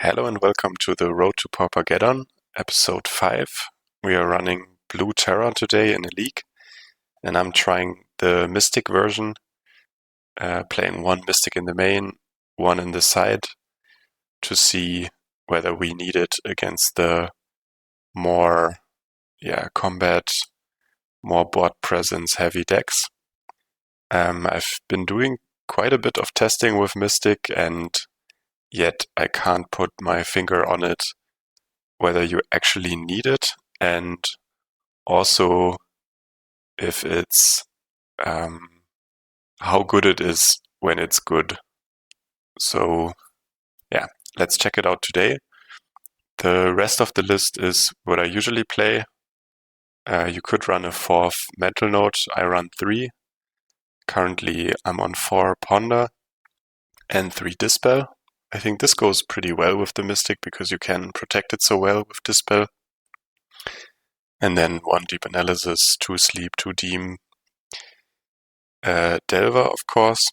Hello and welcome to the Road to Paupergeddon, episode 5. We are running Blue Terror today in a league, and I'm trying the Mystic version, playing one Mystic in the main, one in the side, to see whether we need it against the more combat, more board presence heavy decks. I've been doing quite a bit of testing with Mystic, and yet I can't put my finger on it whether you actually need it, and also if it's how good it is when it's good. So yeah, let's check it out today. The rest of the list is what I usually play. You could run a 4th mental note. I run 3. Currently I'm on 4 ponder and 3 dispel. I think this goes pretty well with the Mystic because you can protect it so well with dispel. And then 1 deep analysis, 2 sleep, 2 deem, Delver, of course.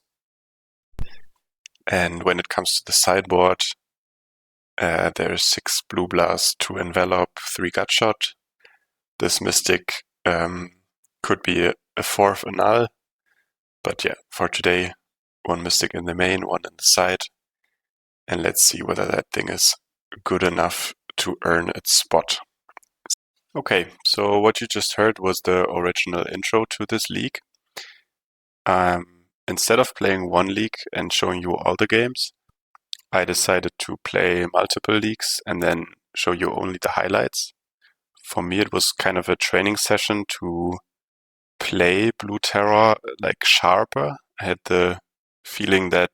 And when it comes to the sideboard, there's 6 blue blast, 2 envelop, 3 gutshot. This Mystic could be a 4th annul, but yeah, for today, 1 Mystic in the main, 1 in the side, and let's see whether that thing is good enough to earn its spot. Okay, so what you just heard was the original intro to this league. Instead of playing one league and showing you all the games, I decided to play multiple leagues and then show you only the highlights. For me, it was kind of a training session to play Blue Terror like sharper. I had the feeling that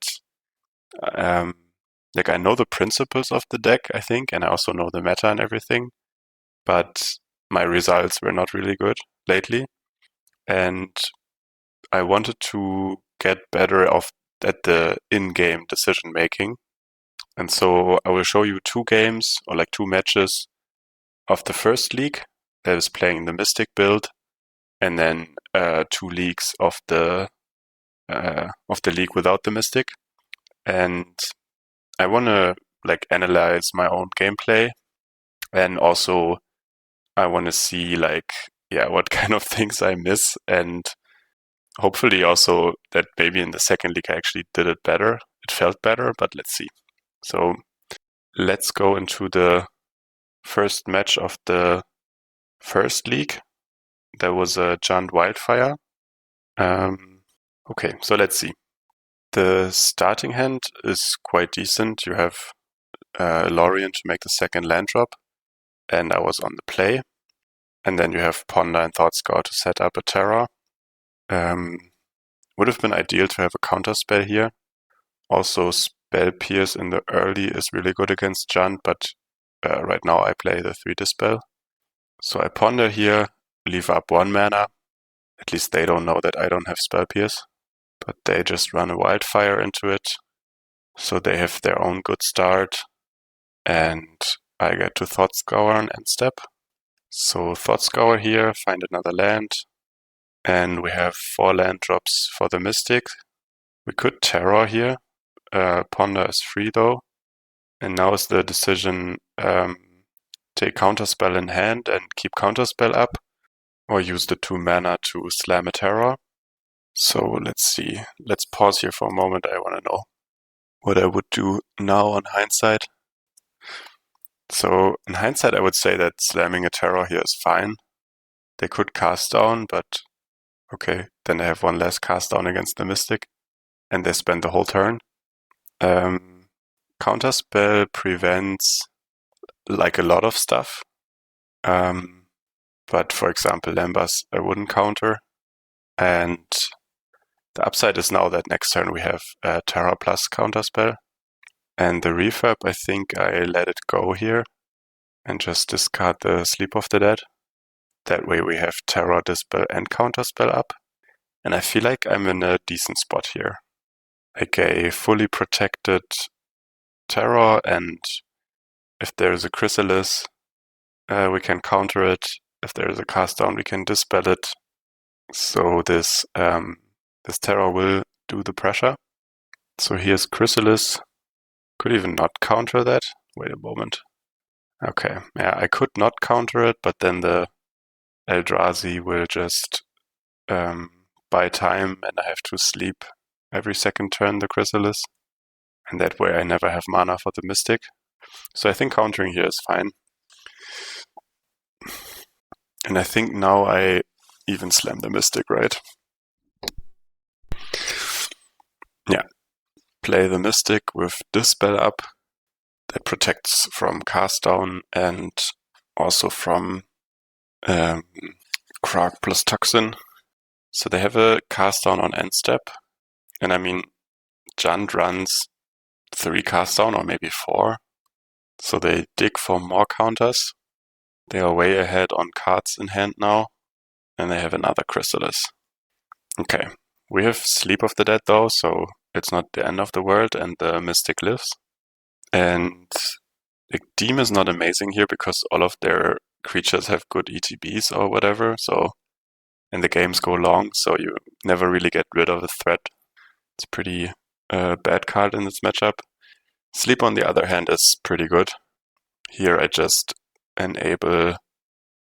I know the principles of the deck, I think, and I also know the meta and everything, but my results were not really good lately. And I wanted to get better at the in-game decision making. And so I will show you 2 games or like 2 matches of the first league that is playing the Mystic build, and then 2 leagues of the league without the Mystic. And I want to like analyze my own gameplay, and also I want to see what kind of things I miss, and hopefully also that maybe in the second league I actually did it better. It felt better, but let's see. So let's go into the first match of the first league. There was a giant Wildfire. Okay, so let's see. The starting hand is quite decent. You have Lorien to make the second land drop, and I was on the play. And then you have Ponder and Thoughtscour to set up a Terror. Would have been ideal to have a counter spell here. Also, Spell Pierce in the early is really good against Junt, but right now I play the 3 dispel. So I ponder here, leave up 1 mana. At least they don't know that I don't have Spell Pierce, but they just run a Wildfire into it. So they have their own good start, and I get to Thoughtscour and end step. So Thoughtscour here, find another land, and we have 4 land drops for the Mystic. We could Terror here. Ponder is free though, and now is the decision: take Counterspell in hand and keep Counterspell up, or use the 2 mana to slam a Terror. So let's see. Let's pause here for a moment. I want to know what I would do now on hindsight. So in hindsight, I would say that slamming a Terror here is fine. They could cast down, but okay, then they have 1 less cast down against the Mystic, and they spend the whole turn. Counterspell prevents like a lot of stuff, but for example, Lambas I wouldn't counter, and the upside is now that next turn we have Terror plus Counterspell, and the refurb, I think I let it go here and just discard the Sleep of the Dead. That way we have Terror, Dispel, and Counterspell up, and I feel like I'm in a decent spot here. Like a fully protected Terror, and if there's a Chrysalis, we can counter it. If there's a cast down, we can dispel it. So this Terror will do the pressure. So here's Chrysalis. Could even not counter that. Wait a moment. Okay, yeah, I could not counter it, but then the Eldrazi will just buy time and I have to sleep every second turn the Chrysalis. And that way I never have mana for the Mystic. So I think countering here is fine. And I think now I even slam the Mystic, right? Yeah. Play the Mystic with this spell up that protects from cast down and also from Krark plus Toxin. So they have a cast down on end step. And I mean, Jund runs 3 cast down or maybe 4. So they dig for more counters. They are way ahead on cards in hand now. And they have another Chrysalis. Okay. We have Sleep of the Dead though, so it's not the end of the world and the Mystic lives. And the Demon is not amazing here because all of their creatures have good ETBs or whatever, so and the games go long, so you never really get rid of the threat. It's a pretty bad card in this matchup. Sleep, on the other hand, is pretty good. Here I just enable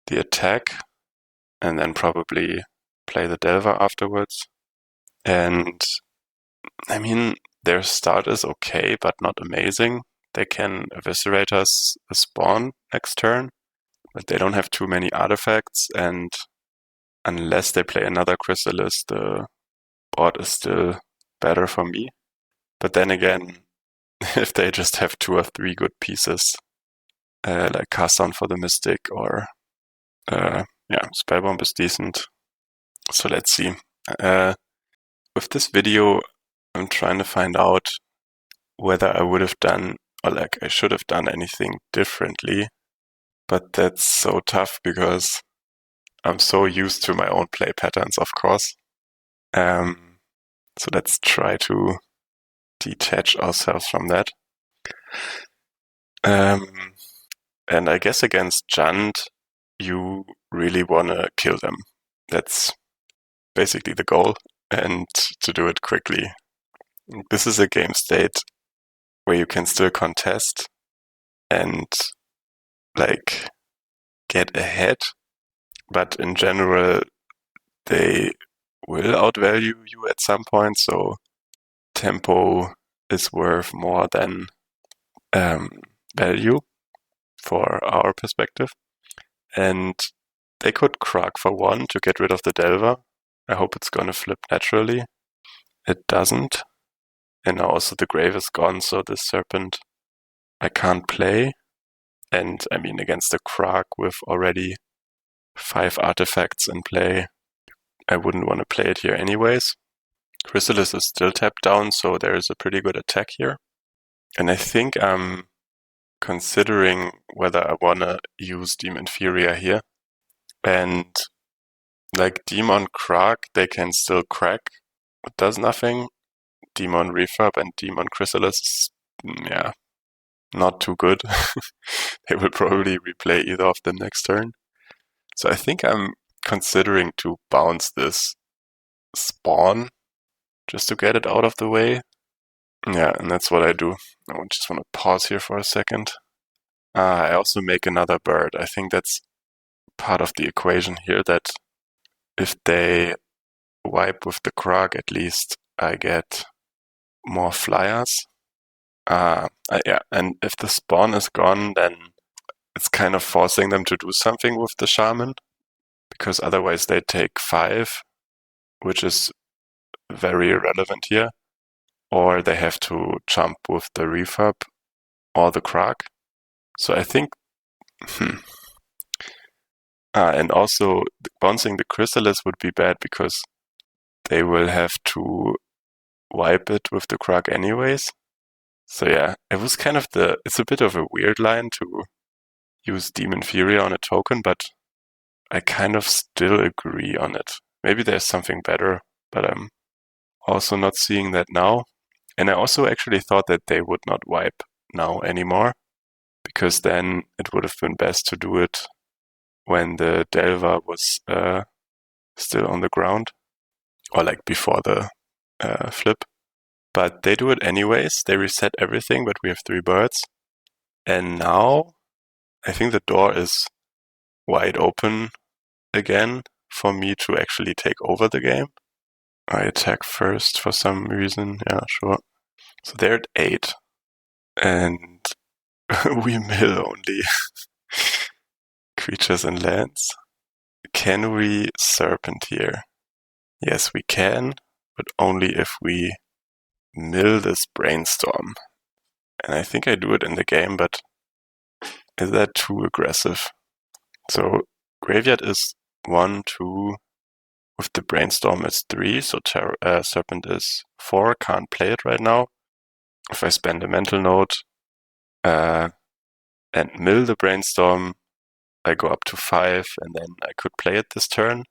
the attack and then probably play the Delver afterwards. And I mean, their start is okay, but not amazing. They can eviscerate us a spawn next turn, but they don't have too many artifacts, and unless they play another Chrysalis, the board is still better for me. But then again, if they just have 2 or 3 good pieces, like Cast Down for the Mystic or Spellbomb is decent. So let's see. With this video, I'm trying to find out whether I would have done, or like I should have done anything differently. But that's so tough because I'm so used to my own play patterns, of course. So let's try to detach ourselves from that. And I guess against Jund, you really want to kill them. That's basically the goal, and to do it quickly. This is a game state where you can still contest and like get ahead, but in general, they will outvalue you at some point, so tempo is worth more than value for our perspective. And they could Krark for 1 to get rid of the Delver. I hope it's gonna flip naturally. It doesn't. And now also the Grave is gone, so this Serpent I can't play. And I mean, against the Krark with already 5 artifacts in play, I wouldn't want to play it here anyways. Chrysalis is still tapped down, so there is a pretty good attack here. And I think I'm considering whether I want to use Demon Furia here. And like Demon Krark, they can still crack. It does nothing. Demon Refurb and Demon Chrysalis is, not too good. They will probably replay either of them next turn. So I think I'm considering to bounce this spawn just to get it out of the way. Yeah, and that's what I do. I just want to pause here for a second. I also make another bird. I think that's part of the equation here, that if they wipe with the Krark, at least I get more flyers. And if the spawn is gone, then it's kind of forcing them to do something with the Shaman, because otherwise they take 5, which is very relevant here, or they have to jump with the Refurb or the Krark. So I think, and also bouncing the Chrysalis would be bad because they will have to wipe it with the Krark anyways. So yeah, it was kind of it's a bit of a weird line to use Demon Fury on a token, but I kind of still agree on it. Maybe there's something better, but I'm also not seeing that now. And I also actually thought that they would not wipe now anymore, because then it would have been best to do it when the Delver was still on the ground, or like before the flip. But they do it anyways. They reset everything, but we have 3 birds. And now I think the door is wide open again for me to actually take over the game. I attack first for some reason. Yeah, sure. So they're at 8. And we mill only creatures and lands. Can we Serpent here? Yes, we can, but only if we mill this Brainstorm. And I think I do it in the game, but is that too aggressive? So Graveyard is 1, 2. With the Brainstorm it's 3, so Serpent is 4. Can't play it right now. If I spend a Mental Note and mill the Brainstorm, I go up to 5, and then I could play it this turn.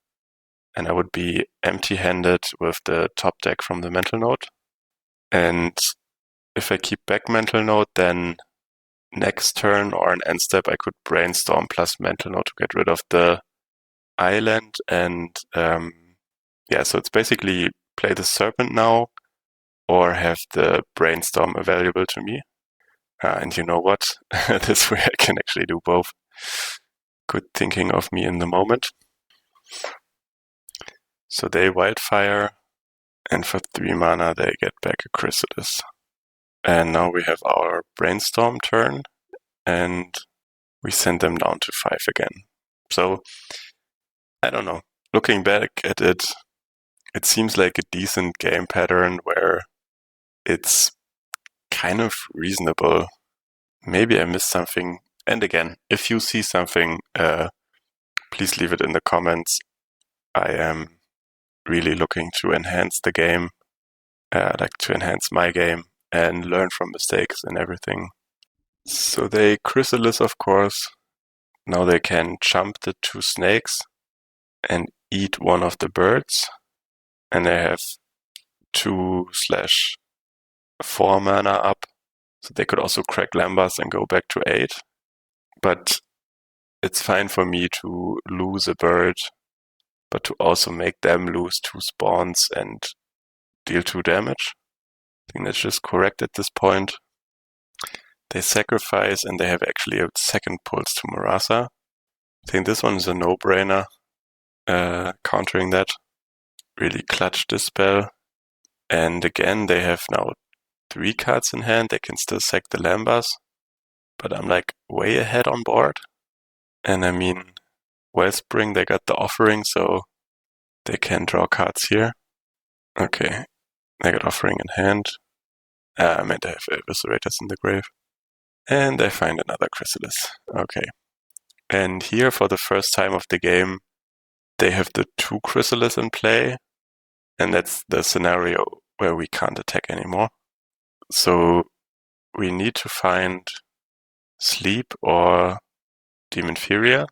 And I would be empty-handed with the top deck from the Mental Note. And if I keep back Mental Note, then next turn or an end step, I could Brainstorm plus Mental Note to get rid of the island. And yeah, so it's basically play the Serpent now or have the Brainstorm available to me. And you know what? This way I can actually do both. Good thinking of me in the moment. So they Wildfire, and for 3 mana they get back a Chrysalis. And now we have our Brainstorm turn, and we send them down to 5 again. So, I don't know. Looking back at it, it seems like a decent game pattern where it's kind of reasonable. Maybe I missed something. And again, if you see something, please leave it in the comments. I am really looking to enhance the game, like to enhance my game and learn from mistakes and everything. So they Chrysalis, of course. Now they can jump the 2 snakes and eat one of the birds. And they have 2/4 mana up. So they could also crack Lambas and go back to 8. But it's fine for me to lose a bird, but to also make them lose 2 spawns and deal 2 damage. I think that's just correct at this point. They sacrifice and they have actually a second pulse to Marasa. I think this one is a no-brainer, countering that. Really clutch this spell. And again, they have now 3 cards in hand. They can still sack the Lambas, but I'm like way ahead on board. And I mean, Wellspring, they got the offering, so they can draw cards here. Okay, they got offering in hand. I meant they have Eviscerators in the grave. And they find another Chrysalis. Okay. And here, for the first time of the game, they have the 2 Chrysalis in play. And that's the scenario where we can't attack anymore. So we need to find Sleep or Demon Furia.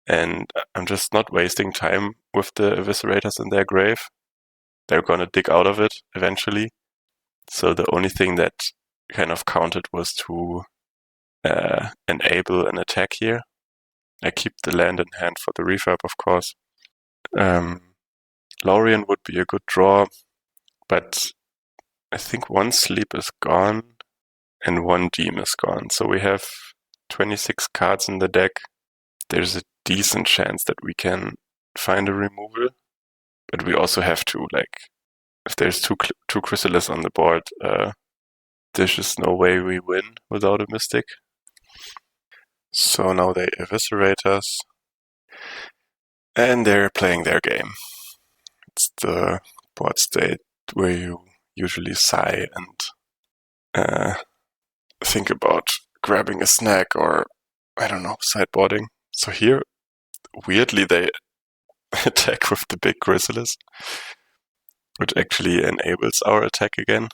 And I'm just not wasting time with the Eviscerators in their grave. They're gonna dig out of it eventually. So the only thing that kind of counted was to enable an attack here. I keep the land in hand for the refurb, of course. Lorien would be a good draw, but I think 1 Sleep is gone and 1 Deem is gone. So we have 26 cards in the deck. There's a decent chance that we can find a removal, but we also have to, like, if there's two Chrysalis on the board, there's just no way we win without a Mystic. So now they Eviscerate us, and they're playing their game. It's the board state where you usually sigh and think about grabbing a snack or, I don't know, sideboarding. So here, weirdly, they attack with the big Chrysalis, which actually enables our attack again.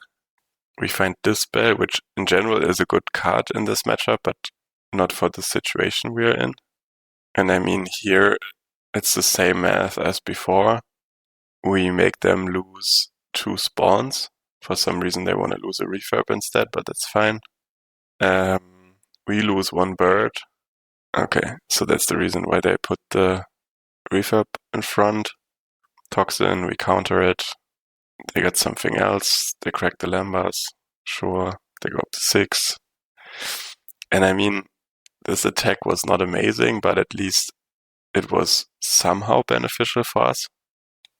We find this spell, which in general is a good card in this matchup, but not for the situation we are in. And I mean, here it's the same math as before. We make them lose 2 spawns. For some reason they want to lose a refurb instead, but that's fine. We lose 1 bird. Okay, so that's the reason why they put the refurb in front. Toxin, we counter it. They got something else. They crack the Lambas. Sure, they go up to 6. And I mean, this attack was not amazing, but at least it was somehow beneficial for us.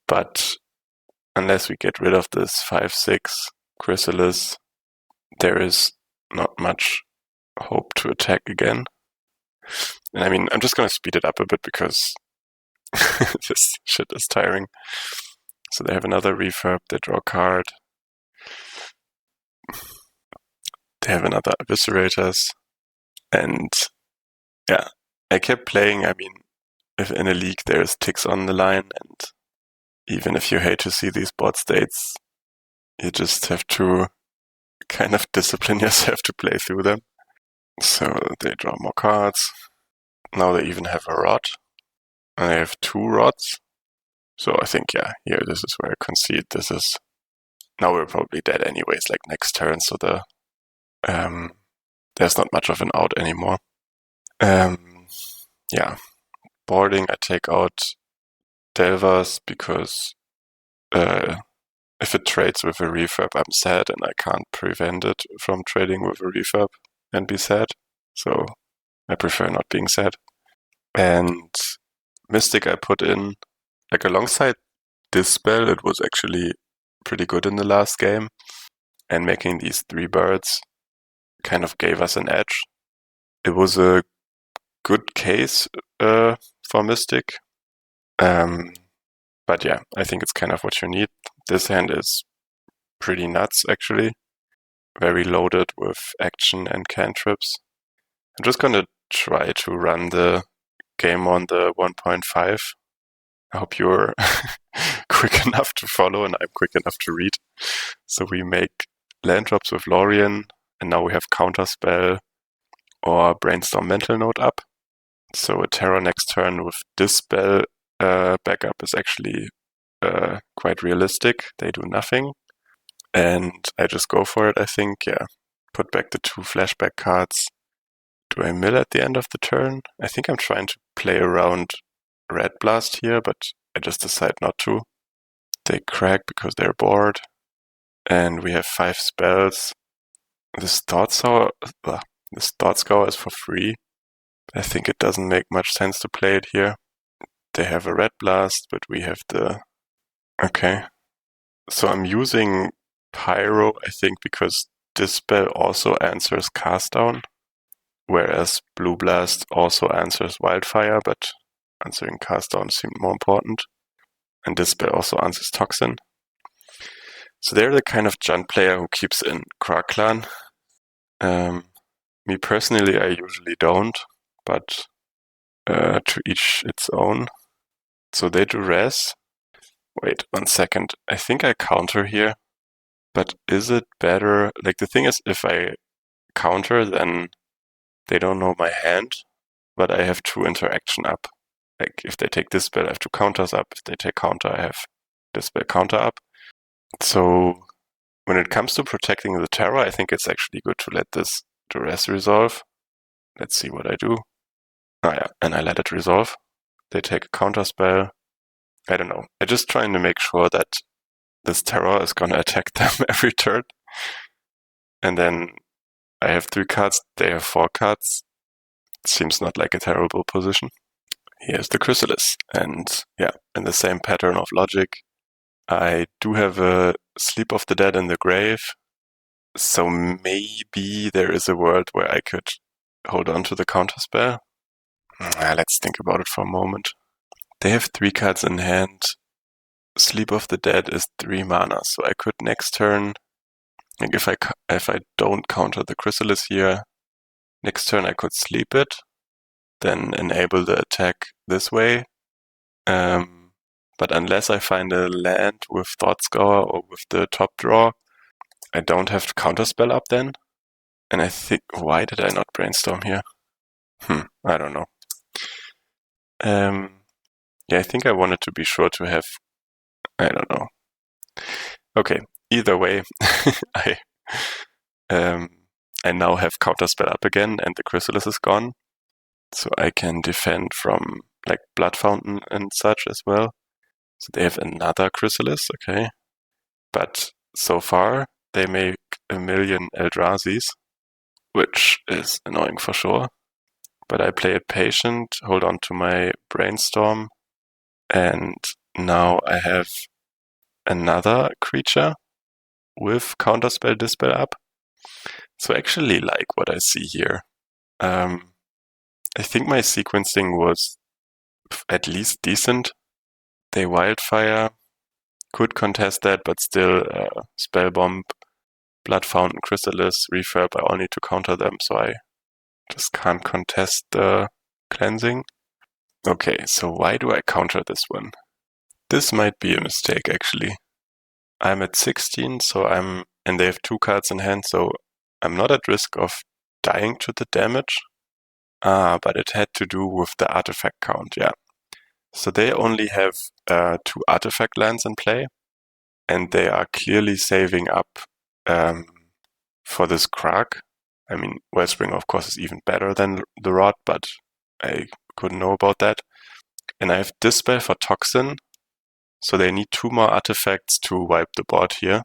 But unless we get rid of this 5/6 Chrysalis, there is not much hope to attack again. And I mean, I'm just going to speed it up a bit because this shit is tiring. So they have another refurb, they draw a card. They have another Eviscerators. And yeah, I kept playing. I mean, if in a league there's ticks on the line, and even if you hate to see these board states, you just have to kind of discipline yourself to play through them. So they draw more cards. Now they even have a rod. And they have 2 rods. So I think, yeah, here this is where I concede. This is... Now we're probably dead anyways, like next turn, so there's not much of an out anymore. Yeah. Boarding, I take out Delvers because if it trades with a refurb, I'm sad and I can't prevent it from trading with a refurb and be sad. So I prefer not being sad. And Mystic I put in, like alongside this spell, it was actually pretty good in the last game. And making these 3 birds kind of gave us an edge. It was a good case for Mystic. But yeah, I think it's kind of what you need. This hand is pretty nuts, actually. Very loaded with action and cantrips. I'm just gonna try to run the game on the 1.5. I hope you're quick enough to follow and I'm quick enough to read. So we make land drops with Lorien, and now we have Counterspell or Brainstorm Mental Note up. So a Terror next turn with this spell backup is actually quite realistic. They do nothing. And I just go for it, I think. Yeah. Put back the 2 flashback cards. Do I mill at the end of the turn? I think I'm trying to play around Red Blast here, but I just decide not to. They crack because they're bored. And we have 5 spells. This Thought Scour is for free. I think it doesn't make much sense to play it here. They have a Red Blast, but we have the... Okay. So I'm using Pyro, I think, because this spell also answers Cast Down, whereas Blue Blast also answers Wildfire, but answering Cast Down seemed more important. And this spell also answers Toxin. So they're the kind of Junt player who keeps in Krark Clan. Me personally, I usually don't, but to each its own. So they do res. Wait 1 second. I think I counter here. But is it better? Like, the thing is, if I counter, then they don't know my hand, but I have 2 interaction up. Like, if they take this spell, I have 2 counters up. If they take counter, I have this spell counter up. So when it comes to protecting the Terror, I think it's actually good to let this duress resolve. Let's see what I do. Oh yeah, and I let it resolve. They take a counter spell. I don't know. I'm just trying to make sure that this Terror is gonna attack them every turn. And then I have 3 cards, they have 4 cards. It seems not like a terrible position. Here's the Chrysalis. And yeah, in the same pattern of logic, I do have a Sleep of the Dead in the Grave. So maybe there is a world where I could hold on to the counterspell. Let's think about it for a moment. They have 3 cards in hand. Sleep of the Dead is 3 mana, so I could next turn, like if I don't counter the Chrysalis here, next turn I could sleep it, then enable the attack this way. But unless I find a land with Thought Scour or with the top draw, I don't have to counterspell up then. And I think, why did I not brainstorm here? I don't know. Yeah, I think I wanted to be sure to have, I don't know. Okay, either way, I now have counterspell up again and the Chrysalis is gone. So I can defend from like Blood Fountain and such as well. So they have another Chrysalis, okay. But so far, they make 1,000,000 Eldrazi's, which is annoying for sure. But I play it patient, hold on to my brainstorm, and now I have another creature with counterspell dispel up. So I actually like what I see here. I think my sequencing was at least decent. They Wildfire, could contest that, but still Spell Bomb, Blood Fountain, Chrysalis, Refurb, I all need to counter them, so I just can't contest the cleansing. Okay, so why do I counter this one? This might be a mistake, actually. I'm at 16, and they have 2 cards in hand, so I'm not at risk of dying to the damage. But it had to do with the artifact count, yeah. So they only have 2 artifact lands in play, and they are clearly saving up for this Krag. I mean, Wellspring, of course, is even better than the Rod, but I couldn't know about that. And I have Dispel for Toxin, so they need 2 more artifacts to wipe the board here,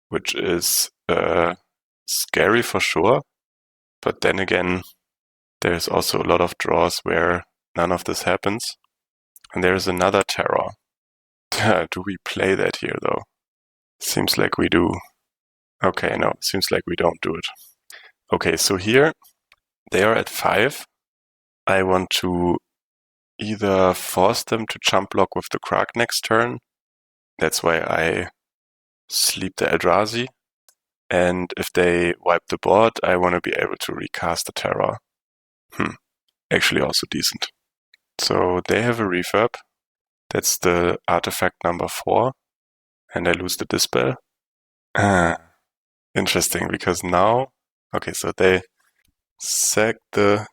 which is scary for sure. But then again, there's also a lot of draws where none of this happens. And there's another Terror. Do we play that here, though? Seems like we do. Okay, no, seems like we don't do it. Okay, so here, they are at 5. I want to either force them to jump block with the Krag next turn. That's why I sleep the Eldrazi. And if they wipe the board, I want to be able to recast the Terror. Actually also decent. So they have a Refurb. That's the artifact number 4. And I lose the Dispel. Interesting, because now... Okay, so they sack the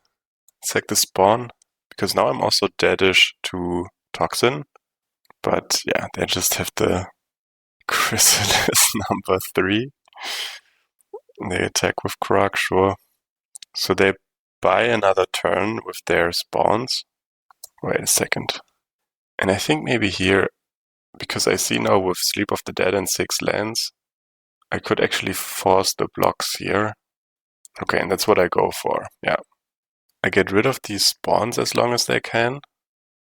spawn, because now I'm also deadish to Toxin. But yeah, they just have the Chrysalis number 3. They attack with Krag, sure. So they buy another turn with their spawns. Wait a second. And I think maybe here, because I see now with Sleep of the Dead and 6 lands, I could actually force the blocks here. Okay, and that's what I go for, yeah. I get rid of these spawns as long as they can,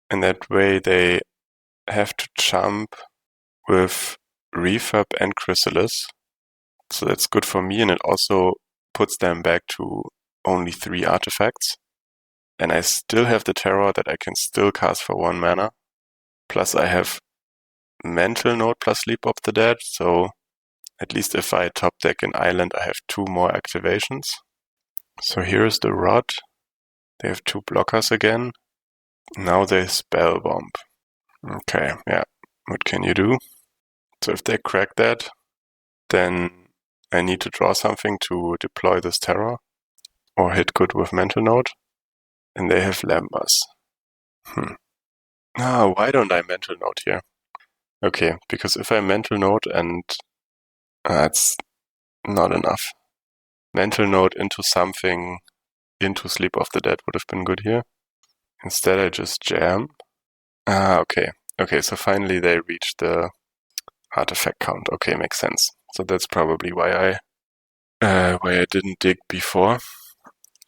and that way they have to jump with Refurb and Chrysalis. So that's good for me, and it also puts them back to only 3 artifacts. And I still have the Terror that I can still cast for 1 mana. Plus I have Mental Note plus Sleep of the Dead, so at least if I top deck an island, I have 2 more activations. So here's the Rod. They have 2 blockers again. Now they Spell Bomb. Okay, yeah. What can you do? So if they crack that, then I need to draw something to deploy this Terror, or hit good with Mental Note. And they have Lambas. Why don't I Mental Note here? Okay, because if I Mental Note and... that's not enough. Mental Note into something, into Sleep of the Dead would have been good here. Instead I just jam. Okay. Okay, so finally they reached the artifact count. Okay, makes sense. So that's probably why I didn't dig before.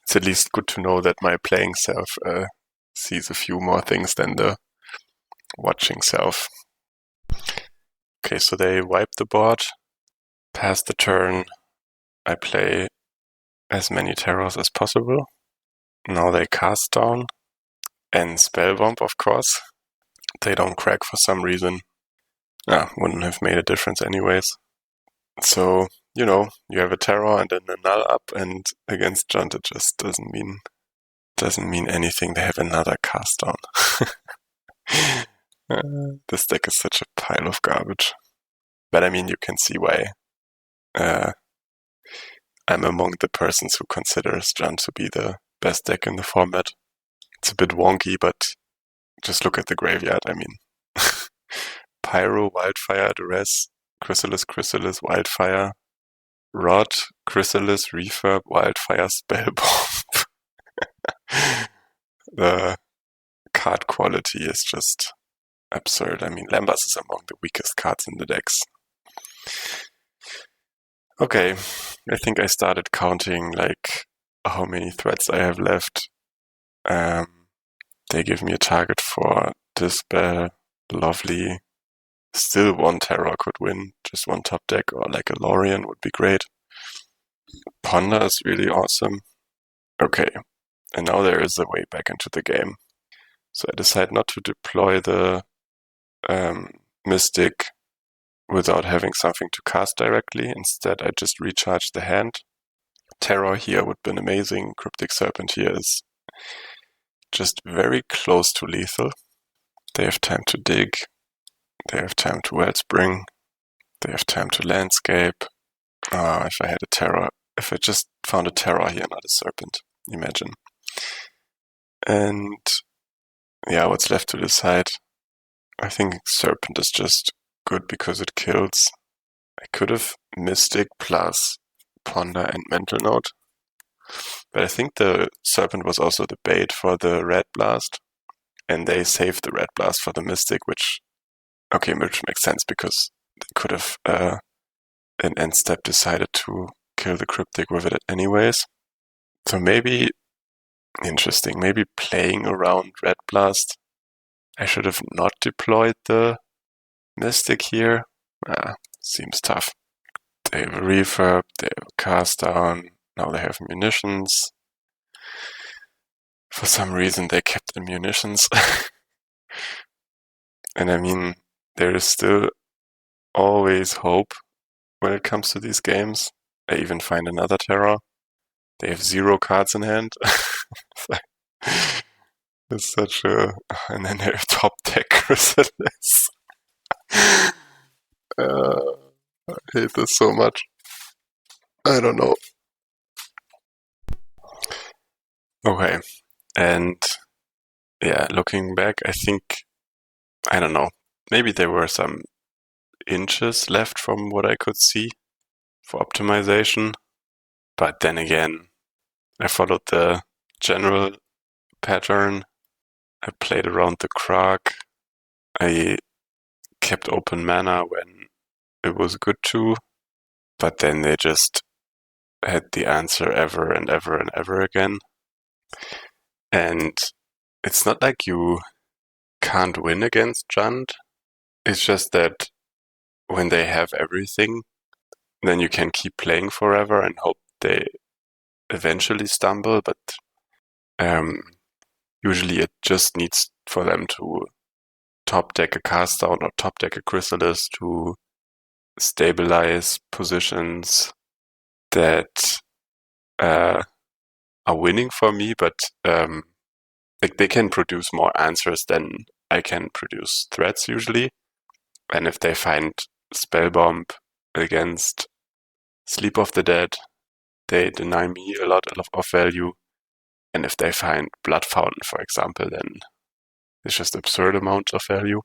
It's at least good to know that my playing self sees a few more things than the watching self. Okay, so they wipe the board, pass the turn. I play as many terrors as possible. Now they cast down and Spellbomb, of course. They don't crack for some reason. Wouldn't have made a difference anyways. So, you have a terror and then a null up, and against Junt it just doesn't mean anything. They have another cast down. This deck is such a pile of garbage. But I mean, you can see why I'm among the persons who considers Junt to be the best deck in the format. It's a bit wonky, but just look at the graveyard. I mean, Pyro, Wildfire, Duress, Chrysalis, Wildfire, Rod, Chrysalis, Refurb, Wildfire, Spellbomb. The card quality is just absurd. I mean, Lambas is among the weakest cards in the decks. Okay, I think I started counting like how many threats I have left. They give me a target for Dispel. Lovely. Still one Terror could win. Just one top deck or like a Lorien would be great. Ponder is really awesome. Okay, and now there is a way back into the game. So I decide not to deploy the Mystic without having something to cast directly. Instead, I just recharge the hand. Terror here would have been amazing. Cryptic Serpent here is just very close to lethal. They have time to dig. They have time to Wellspring. They have time to landscape. If I had a Terror, if I just found a Terror here, not a Serpent, imagine. And yeah, what's left to decide? I think Serpent is just good because it kills. I could have Mystic plus Ponder and Mental Note. But I think the Serpent was also the bait for the Red Blast. And they saved the Red Blast for the Mystic, which makes sense because they could have in end step decided to kill the Cryptic with it anyways. So maybe playing around Red Blast. I should have not deployed the Mystic here. Seems tough. They have a Refurb, they have a Cast Down, now they have munitions. For some reason they kept the munitions. And I mean, there is still always hope when it comes to these games. I even find another Terror. They have 0 cards in hand. It's such a... And then they have top deck Chrysalis. I hate this so much. I don't know. Okay. And yeah, looking back, I think, I don't know, maybe there were some inches left from what I could see for optimization. But then again, I followed the general pattern. I played around the Krark. I kept open mana when it was good to, but then they just had the answer ever and ever and ever again. And it's not like you can't win against Jund. It's just that when they have everything, then you can keep playing forever and hope they eventually stumble, but usually it just needs for them to top deck a Cast Down or top deck a Chrysalis to stabilize positions that are winning for me, but like they can produce more answers than I can produce threats usually. And if they find Spellbomb against Sleep of the Dead, they deny me a lot of value. And if they find Blood Fountain, for example, then it's just absurd amount of value.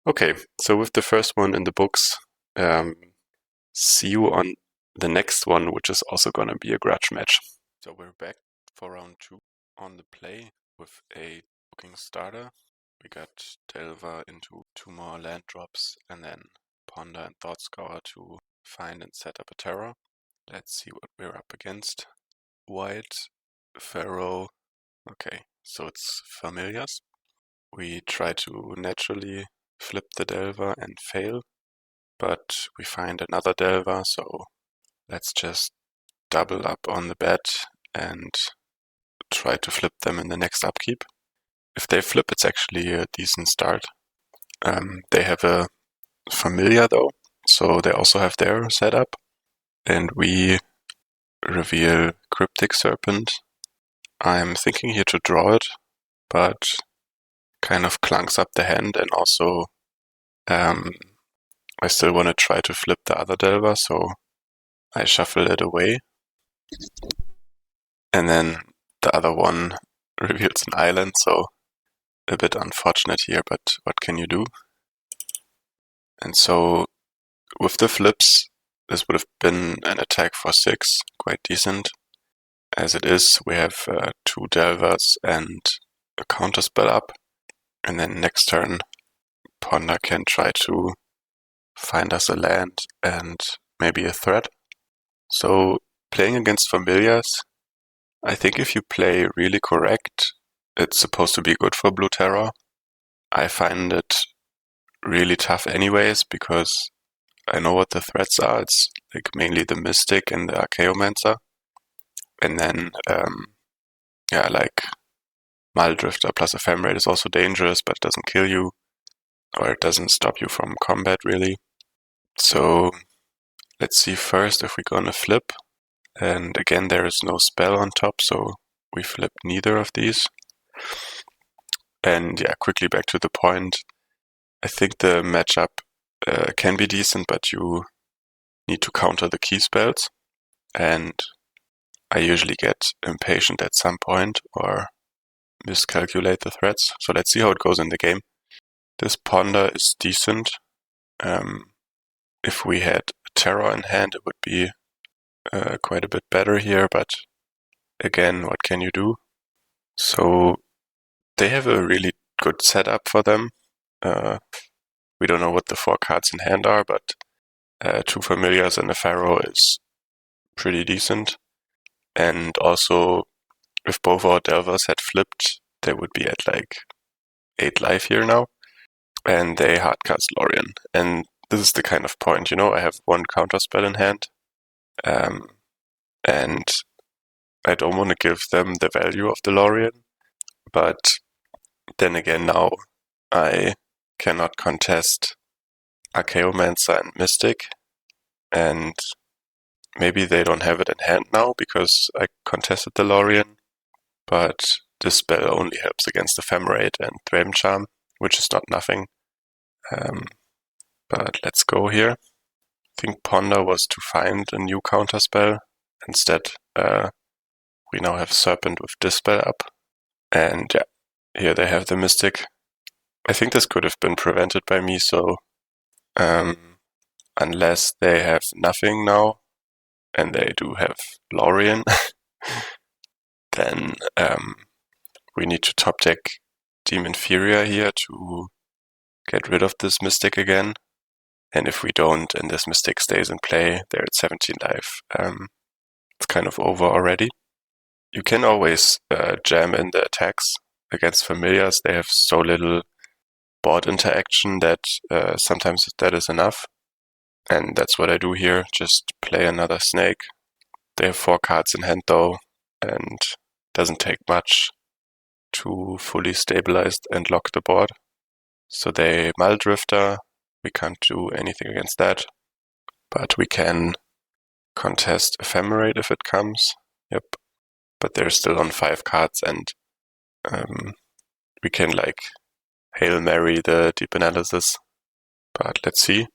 Okay, so with the first one in the books, see you on the next one, which is also going to be a grudge match. So we're back for round 2 on the play with a looking starter. We got Delver into 2 more land drops and then Ponder and Thoughtscour to find and set up a Terror. Let's see what we're up against. White, Pharaoh. Okay, so it's Familiars. We try to naturally flip the Delver and fail, but we find another Delver, so let's just double up on the bet and try to flip them in the next upkeep. If they flip, it's actually a decent start. They have a Familiar though, so they also have their setup. And we reveal Cryptic Serpent. I'm thinking here to draw it, but kind of clunks up the hand, and also I still want to try to flip the other Delver, so I shuffle it away. And then the other one reveals an island, so a bit unfortunate here, but what can you do? And so with the flips, this would have been an attack for 6, quite decent. As it is, we have 2 Delvers and a counterspell up, and then next turn Ponder can try to find us a land and maybe a threat. So playing against Familiars, I think if you play really correct, it's supposed to be good for Blue Terror. I find it really tough anyways because I know what the threats are. It's like mainly the Mystic and the Archaeomancer. And then, like Maldrifter plus Ephemerate is also dangerous, but it doesn't kill you, or it doesn't stop you from combat really. So let's see first if we're gonna flip. And again, there is no spell on top, so we flip neither of these. And yeah, quickly back to the point. I think the matchup can be decent, but you need to counter the key spells. And I usually get impatient at some point or miscalculate the threats. So let's see how it goes in the game. This Ponder is decent. If we had Terror in hand, it would be quite a bit better here, but again, what can you do? So they have a really good setup for them. We don't know what the 4 cards in hand are, but 2 Familiars and a Pharaoh is pretty decent. And also, if both our Delvers had flipped, they would be at like 8 life here now. And they hardcast Lorien. And this is the kind of point, I have 1 counterspell in hand. And I don't want to give them the value of the Lorien. But then again, now I cannot contest Archaeomancer and Mystic. And maybe they don't have it in hand now because I contested the Lorien. But this spell only helps against Ephemerate and Thraben Charm, which is not nothing. But let's go here. I think Ponder was to find a new counterspell. Instead, we now have Serpent with Dispel up. And yeah, here they have the Mystic. I think this could have been prevented by me, so unless they have nothing now, and they do have Lorien, then we need to top deck Demon Furia here to get rid of this Mystic again. And if we don't, and this Mystic stays in play, they're at 17 life. It's kind of over already. You can always jam in the attacks against Familiars. They have so little board interaction that sometimes that is enough. And that's what I do here, just play another Snake. They have 4 cards in hand though, and doesn't take much to fully stabilize and lock the board. So they Maldrifter. We can't do anything against that, but we can contest Ephemerate if it comes. Yep, but they're still on 5 cards, and we can like Hail Mary the Deep Analysis. But let's see.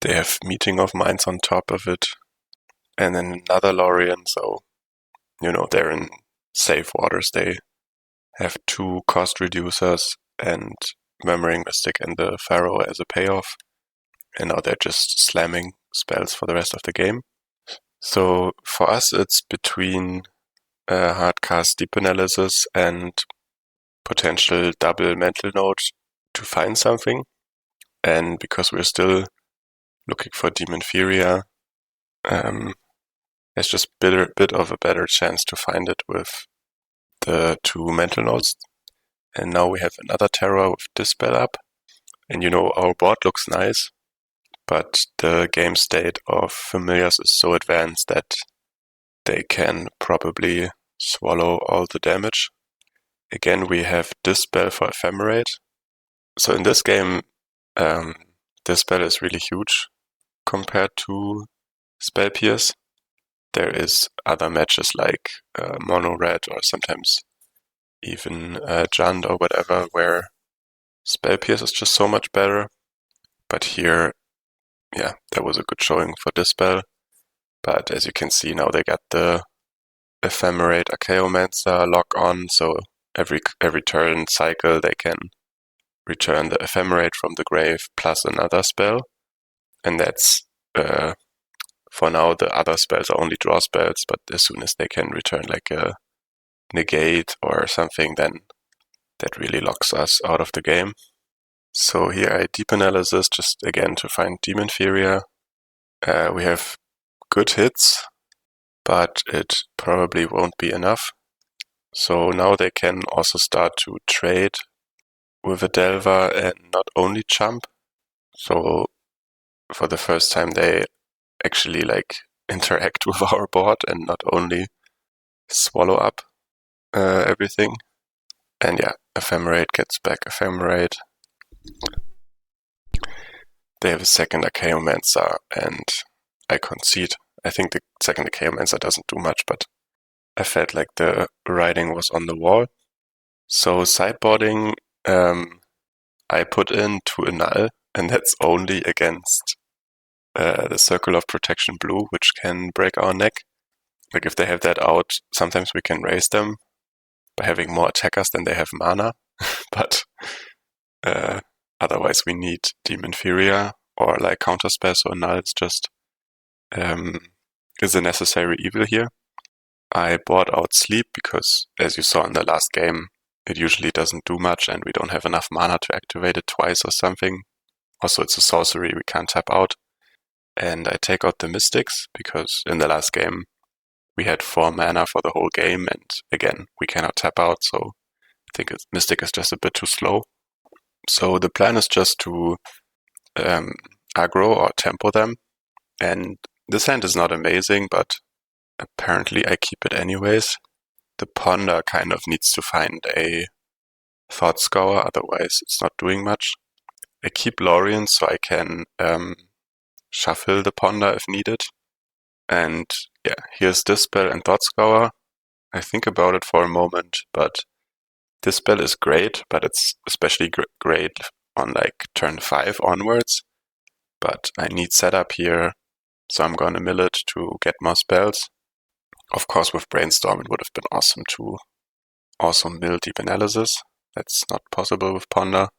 They have Meeting of Minds on top of it, and then another Lorien, so they're in safe waters. They have 2 cost reducers and Murmuring Mystic and the Pharaoh as a payoff, and now they're just slamming spells for the rest of the game. So for us, it's between hardcast Deep Analysis and potential double Mental Note to find something. And because we're still looking for Demon Furia, there's just a bit of a better chance to find it with the 2 Mental Notes. And now we have another Terror with Dispel up. And our board looks nice, but the game state of Familiars is so advanced that they can probably swallow all the damage. Again, we have Dispel for Ephemerate. So in this game, Dispel is really huge compared to Spell Pierce. There is other matches like Mono Red or sometimes even Jund or whatever where Spell Pierce is just so much better. But here, yeah, there was a good showing for Dispel. But as you can see now, they got the Ephemerate Archaeomancer lock on, so every turn cycle they can return the Ephemerate from the grave plus another spell. And that's, for now, the other spells are only draw spells, but as soon as they can return like a negate or something, then that really locks us out of the game. So here I Deep Analysis just again to find Demon Furia. We have good hits. but it probably won't be enough. So now they can also start to trade with a Delver and not only jump. So for the first time they actually like interact with our board and not only swallow up everything. And yeah, Ephemerate gets back Ephemerate. They have a second Archaeomancer and I concede. I think the second Archaeomancer doesn't do much, but I felt like the writing was on the wall. So sideboarding, I put in to annul, and that's only against the Circle of Protection blue, which can break our neck. Like if they have that out, sometimes we can raise them by having more attackers than they have mana, but otherwise we need Demon Furia or like counterspell, so annul is just is a necessary evil here. I bought out Sleep because, as you saw in the last game, it usually doesn't do much and we don't have enough mana to activate it twice or something. Also, it's a sorcery, we can't tap out. And I take out the Mystics because in the last game we had 4 mana for the whole game and again, we cannot tap out, so I think Mystic is just a bit too slow. So the plan is just to aggro or tempo them, and this hand is not amazing, but apparently I keep it anyways. The Ponder kind of needs to find a Thought Scour, otherwise it's not doing much. I keep Lorien so I can shuffle the Ponder if needed. And yeah, here's Dispel and Thought Scour. I think about it for a moment, but Dispel is great, but it's especially great on like turn 5 onwards. But I need setup here, so I'm gonna mill it to get more spells. Of course, with Brainstorm it would have been awesome to also mill Deep Analysis. That's not possible with Ponder.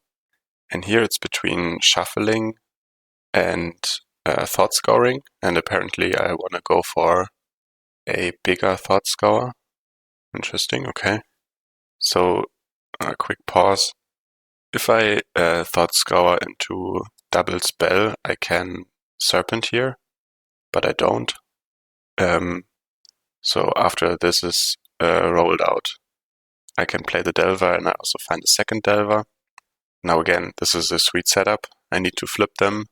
And here it's between shuffling and Thought Scouring, and apparently I want to go for a bigger Thought Scour. Interesting, okay. So, a quick pause. If I Thought Scour into double spell, I can Serpent here, but I don't. So after this is rolled out, I can play the Delver and I also find a second Delver. Now again, this is a sweet setup. I need to flip them,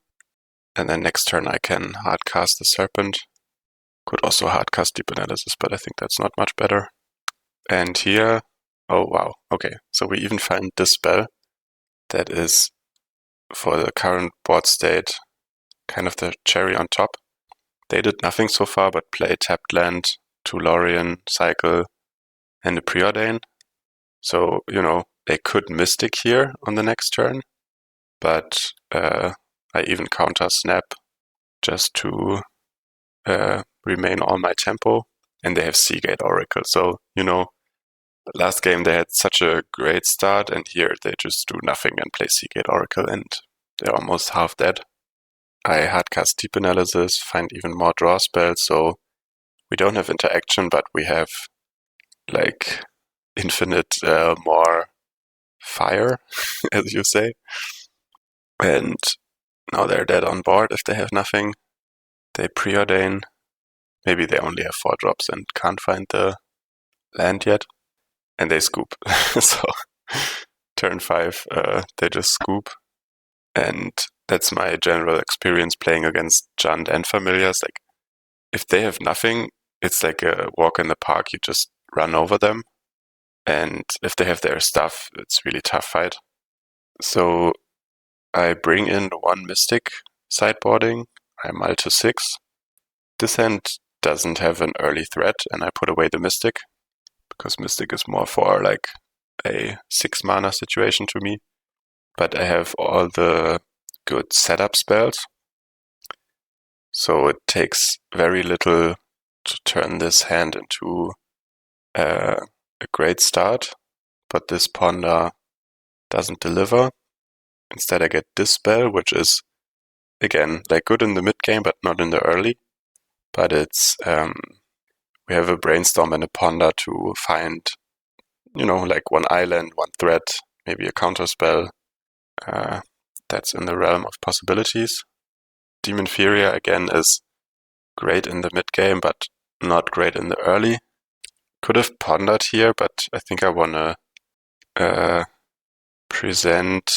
and then next turn I can hardcast the Serpent. Could also hardcast Deep Analysis, but I think that's not much better. And here, oh wow, okay, so we even find this spell that is, for the current board state, kind of the cherry on top. They did nothing so far but play tapped land, 2 Lorien, cycle, and a Preordain. So, you know, they could Mystic here on the next turn, but I even counter Snap just to remain on my tempo, and they have Seagate Oracle. So, you know, last game they had such a great start, and here they just do nothing and play Seagate Oracle, and they're almost half dead. I hardcast Deep Analysis, find even more draw spells, so we don't have interaction, but we have like infinite more fire, as you say. And now they're dead on board if they have nothing. They preordain. Maybe they only have 4 drops and can't find the land yet. And they scoop. So turn 5, they just scoop. And that's my general experience playing against Jund and Familiars. Like, if they have nothing, it's like a walk in the park. You just run over them. And if they have their stuff, it's really tough fight. So I bring in 1 Mystic sideboarding. I mull to 6. This hand doesn't have an early threat, and I put away the Mystic, because Mystic is more for like a 6 mana situation to me. But I have all the good setup spells. So it takes very little to turn this hand into a great start, but this Ponder doesn't deliver. Instead I get Dispel, which is, again, like good in the mid game, but not in the early. But it's, we have a Brainstorm and a Ponder to find, you know, like 1 island, 1 threat, maybe a counterspell. That's in the realm of possibilities. Demon Furia, again, is great in the mid game, but not great in the early. Could have pondered here, but I think I want to present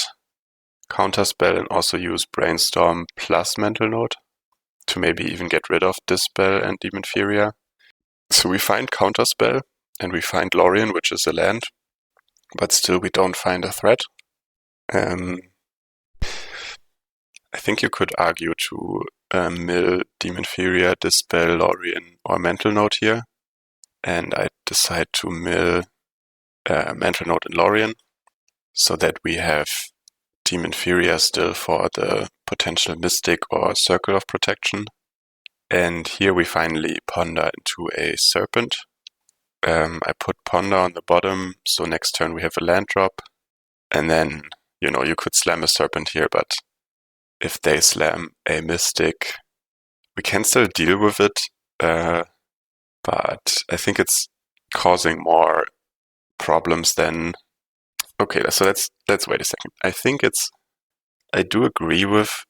Counterspell and also use Brainstorm plus Mental Note to maybe even get rid of Dispel and Demon Furia. So we find Counterspell and we find Lorien, which is a land, but still we don't find a threat. I think you could argue to mill Demon Furia, Dispel, Lorien, or Mental Note here, and I decide to mill Mental Note and Lorien so that we have Demon Furia still for the potential Mystic or Circle of Protection. And here we finally ponder into a Serpent. I put Ponder on the bottom, so next turn we have a land drop. And then, you could slam a Serpent here, but if they slam a Mystic, we can still deal with it. But I think it's causing more problems than... Okay, so let's wait a second. I do agree with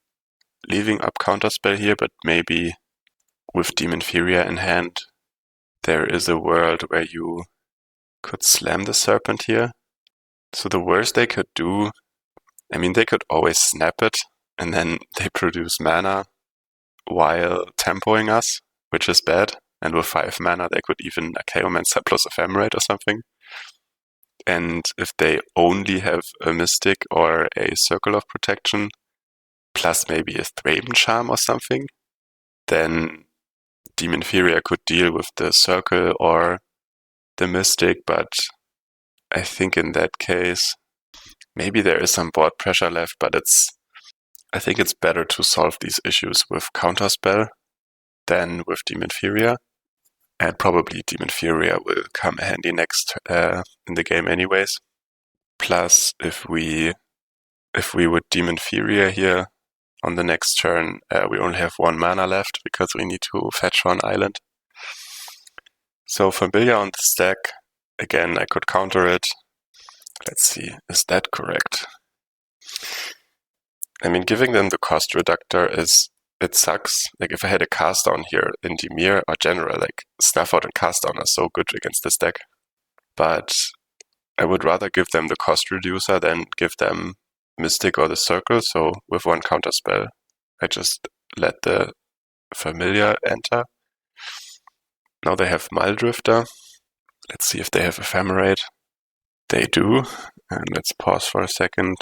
leaving up Counterspell here, but maybe with Demon Furia in hand, there is a world where you could slam the Serpent here. So the worst they could do, they could always snap it, and then they produce mana while tempoing us, which is bad. And with 5 mana, they could even Chaomancer plus Ephemerate or something. And if they only have a Mystic or a Circle of Protection, plus maybe a Thraben Charm or something, then Demon Furia could deal with the Circle or the Mystic, but I think in that case, maybe there is some board pressure left, but I think it's better to solve these issues with Counterspell than with Demon Furia. And probably Demon Furia will come handy next in the game anyways. Plus, if we would Demon Furia here on the next turn, we only have 1 mana left because we need to fetch 1 island. So Familiar on the stack. Again, I could counter it. Let's see, is that correct? Giving them the cost reductor it sucks. Like if I had a cast down here in Dimir or General, like Snuff Out and cast down are so good against this deck. But I would rather give them the cost reducer than give them Mystic or the Circle. So with 1 Counterspell, I just let the Familiar enter. Now they have Muldrifter. Let's see if they have Ephemerate. They do. And let's pause for a second.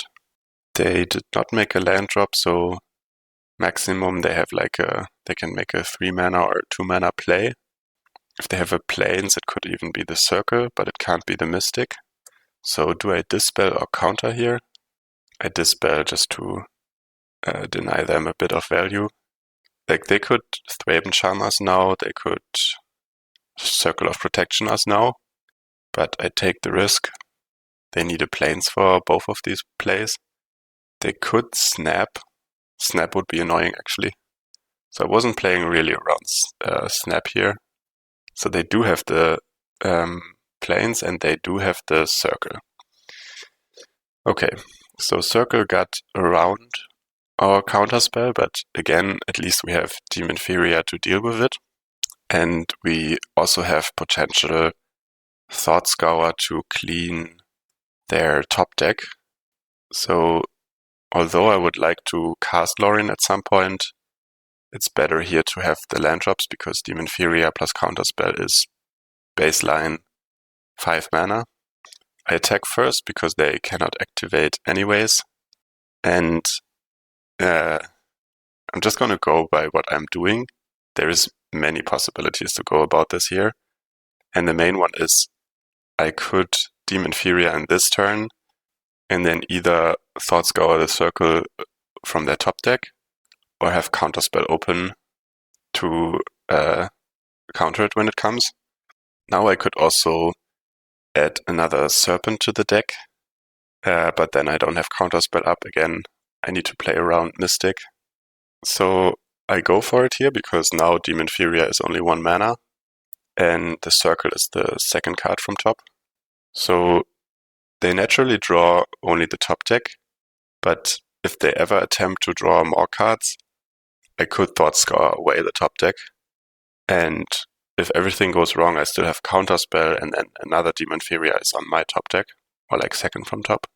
They did not make a land drop, so maximum they have they can make a 3 mana or 2 mana play. If they have a Plains, it could even be the Circle, but it can't be the Mystic. So do I Dispel or counter here? I Dispel just to deny them a bit of value. Like they could Thraben Charm us now, they could Circle of Protection us now, but I take the risk. They need a Plains for both of these plays. They could Snap. Snap would be annoying actually. So I wasn't playing really around Snap here. So they do have the Plains and they do have the Circle. Okay, so Circle got around our Counterspell, but again, at least we have Demon Furia to deal with it. And we also have potential Thought Scour to clean their top deck. So although I would like to cast Lorien at some point, it's better here to have the land drops because Demon Furia plus Counterspell is baseline 5 mana. I attack first because they cannot activate anyways. And I'm just going to go by what I'm doing. There is many possibilities to go about this here. And the main one is I could Demon Furia in this turn and then either Thought Scour the Circle from their top deck or have Counterspell open to counter it when it comes. Now I could also add another Serpent to the deck, but then I don't have Counterspell up again. I need to play around Mystic. So I go for it here because now Demon Furia is only 1 mana and the Circle is the second card from top. So they naturally draw only the top deck, but if they ever attempt to draw more cards, I could Thought Scour away the top deck and if everything goes wrong, I still have Counterspell, and then another Demon Furia is on my top deck, or like second from top.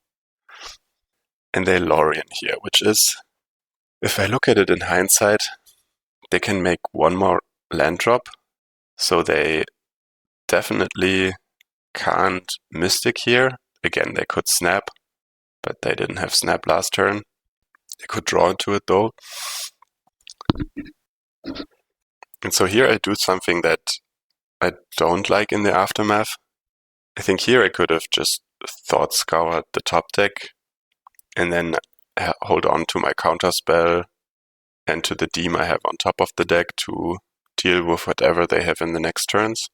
And they Lorien here, which is, if I look at it in hindsight, they can make one more land drop, so they definitely can't Mystic here. Again, they could Snap, but they didn't have Snap last turn. They could draw into it though. And so here I do something that I don't like in the Aftermath. I think here I could have just Thought Scoured the top deck and then hold on to my Counterspell and to the Demon I have on top of the deck to deal with whatever they have in the next turns.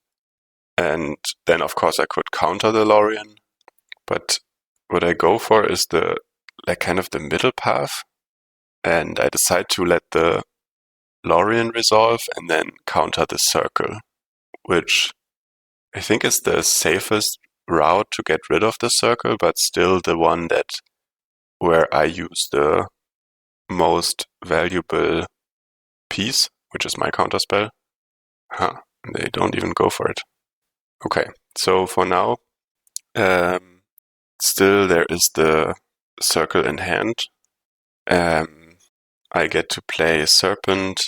And then of course I could counter the Lorien, but what I go for is the kind of the middle path, and I decide to let the Lorien resolve and then counter the circle, which I think is the safest route to get rid of the circle, but still the one that where I use the most valuable piece, which is my Counterspell. They don't even go for it. Okay, so for now, still there is the circle in hand. I get to play Serpent,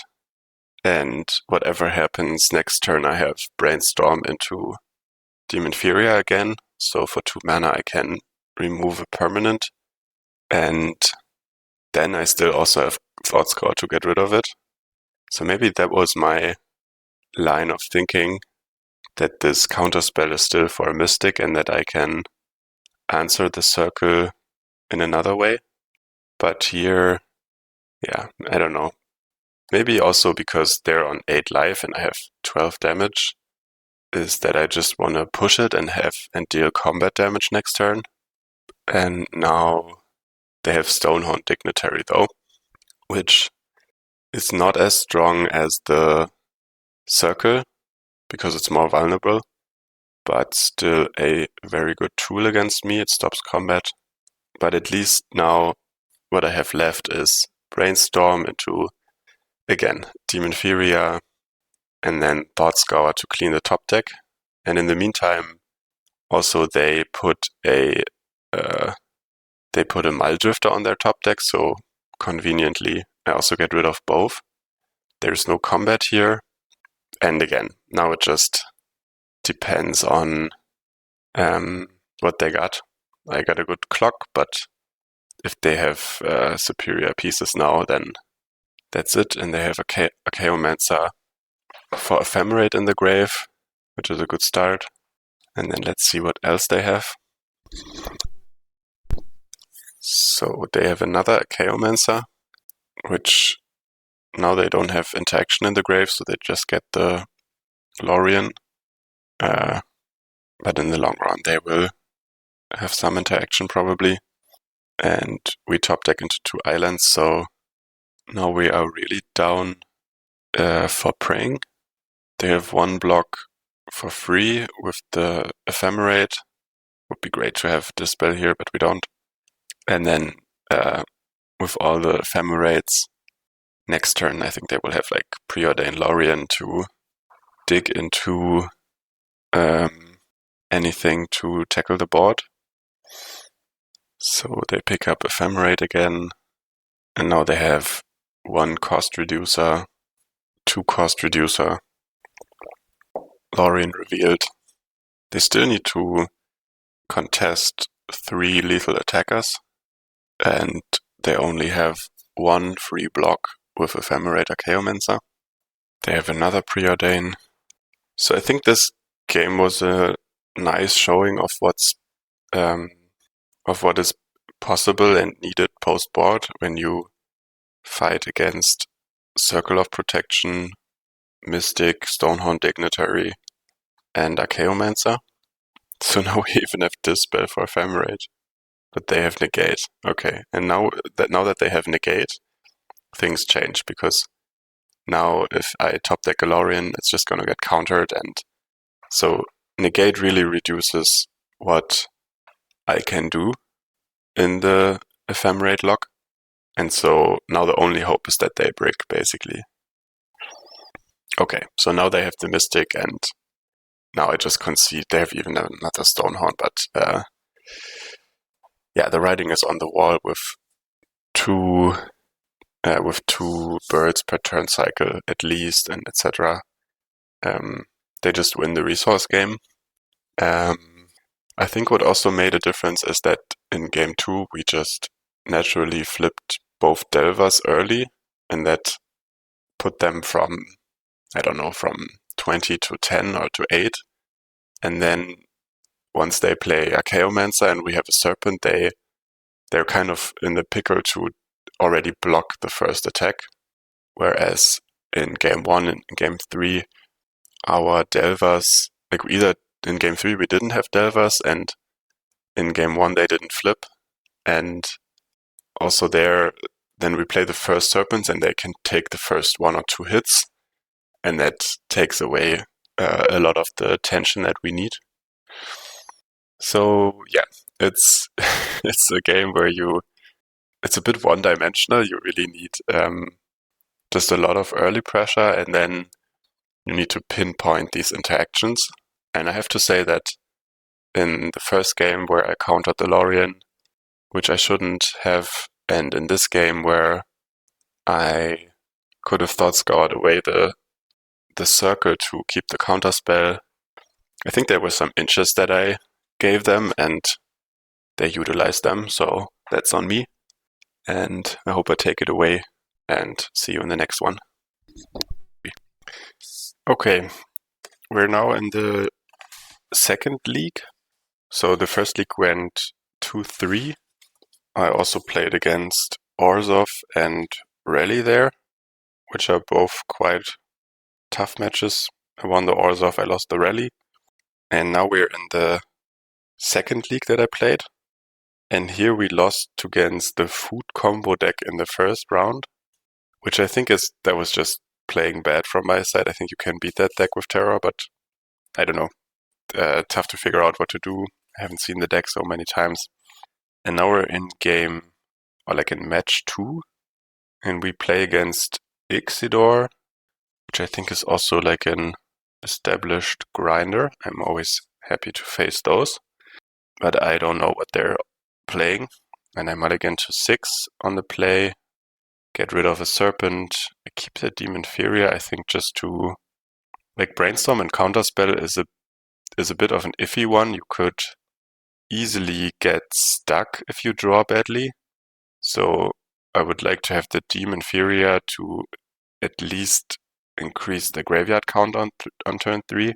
and whatever happens next turn, I have Brainstorm into Demon Furia again. So for 2 mana, I can remove a permanent, and then I still also have Thought Scour to get rid of it. So maybe that was my line of thinking, that this Counterspell is still for a Mystic and that I can answer the circle in another way. But here, yeah, I don't know. Maybe also because they're on 8 life and I have 12 damage, is that I just want to push it and deal combat damage next turn. And now they have Stonehorn Dignitary though, which is not as strong as the circle because it's more vulnerable, but still a very good tool against me. It stops combat. But at least now what I have left is Brainstorm into, again, Demon Furia, and then Thought Scour to clean the top deck. And in the meantime, also they put a Muldrifter on their top deck, so conveniently I also get rid of both. There's no combat here. And again, now it just depends on what they got. I got a good clock, but if they have superior pieces now, then that's it. And they have a Chaomancer for Ephemerate in the grave, which is a good start. And then let's see what else they have. So they have another Chaomancer, which now they don't have interaction in the grave, so they just get the Lorien. But in the long run, they will have some interaction probably. And we top deck into 2 islands, so now we are really down for praying. They have 1 block for free with the Ephemerate. Would be great to have this spell here, but we don't. And then with all the Ephemerates, next turn I think they will have like Preordain Lorien to dig into anything to tackle the board. So they pick up Ephemerate again, and now they have 1 cost reducer, 2 cost reducer, Lorien revealed. They still need to contest 3 lethal attackers, and they only have 1 free block with Ephemerate or Chaomancer. They have another Preordain. So I think this game was a nice showing of what is possible and needed post-board when you fight against Circle of Protection, Mystic, Stonehorn Dignitary, and Archaeomancer. So now we even have this spell for Ephemerate. But they have Negate. Okay, and now that they have Negate, things change, because now if I top deck a Lorien, it's just gonna get countered, and so Negate really reduces what I can do in the Ephemerate lock. And so now the only hope is that they brick, basically. Okay, so now they have the Mystic, and now I just concede. They have even another Stonehorn, but yeah, the writing is on the wall with two birds per turn cycle at least, and etc. They just win the resource game. I think what also made a difference is that in game 2 we just naturally flipped both Delvers early, and that put them from, I don't know, from 20 to 10 or to 8. And then once they play Archaeomancer and we have a Serpent, they're kind of in the pickle to already block the first attack. Whereas in game 1 and game 3, our Delvers, like either in game 3 we didn't have Delvers, and in game 1 they didn't flip. And also then we play the first Serpents and they can take the first 1 or 2 hits. And that takes away a lot of the tension that we need. So yeah, it's it's a game where it's a bit one-dimensional. You really need just a lot of early pressure, and then you need to pinpoint these interactions. And I have to say that in the first game where I countered the Lorien, which I shouldn't have, and in this game where I could have thought scoured away the circle to keep the counterspell, I think there were some inches that I gave them and they utilized them, so that's on me. And I hope I take it away and see you in the next one. Okay, we're now in the second league. So the first league went 2-3. I also played against Orzhov and Rally there, which are both quite tough matches. I won the Orzhov, I lost the Rally. And now we're in the second league that I played. And here we lost against the food combo deck in the first round, which I think that was just playing bad from my side. I think you can beat that deck with Terror, but I don't know. Tough to figure out what to do. I haven't seen the deck so many times. And now we're in match 2, and we play against Ixidor, which I think is also like an established grinder. I'm always happy to face those, but I don't know what they're playing. And I mulligan to 6 on the play, get rid of a Serpent. I keep the Demon Furia, I think, just to Brainstorm and Counterspell is a bit of an iffy one. You could easily get stuck if you draw badly. So I would like to have the Demon Furia to at least increase the graveyard count on turn 3.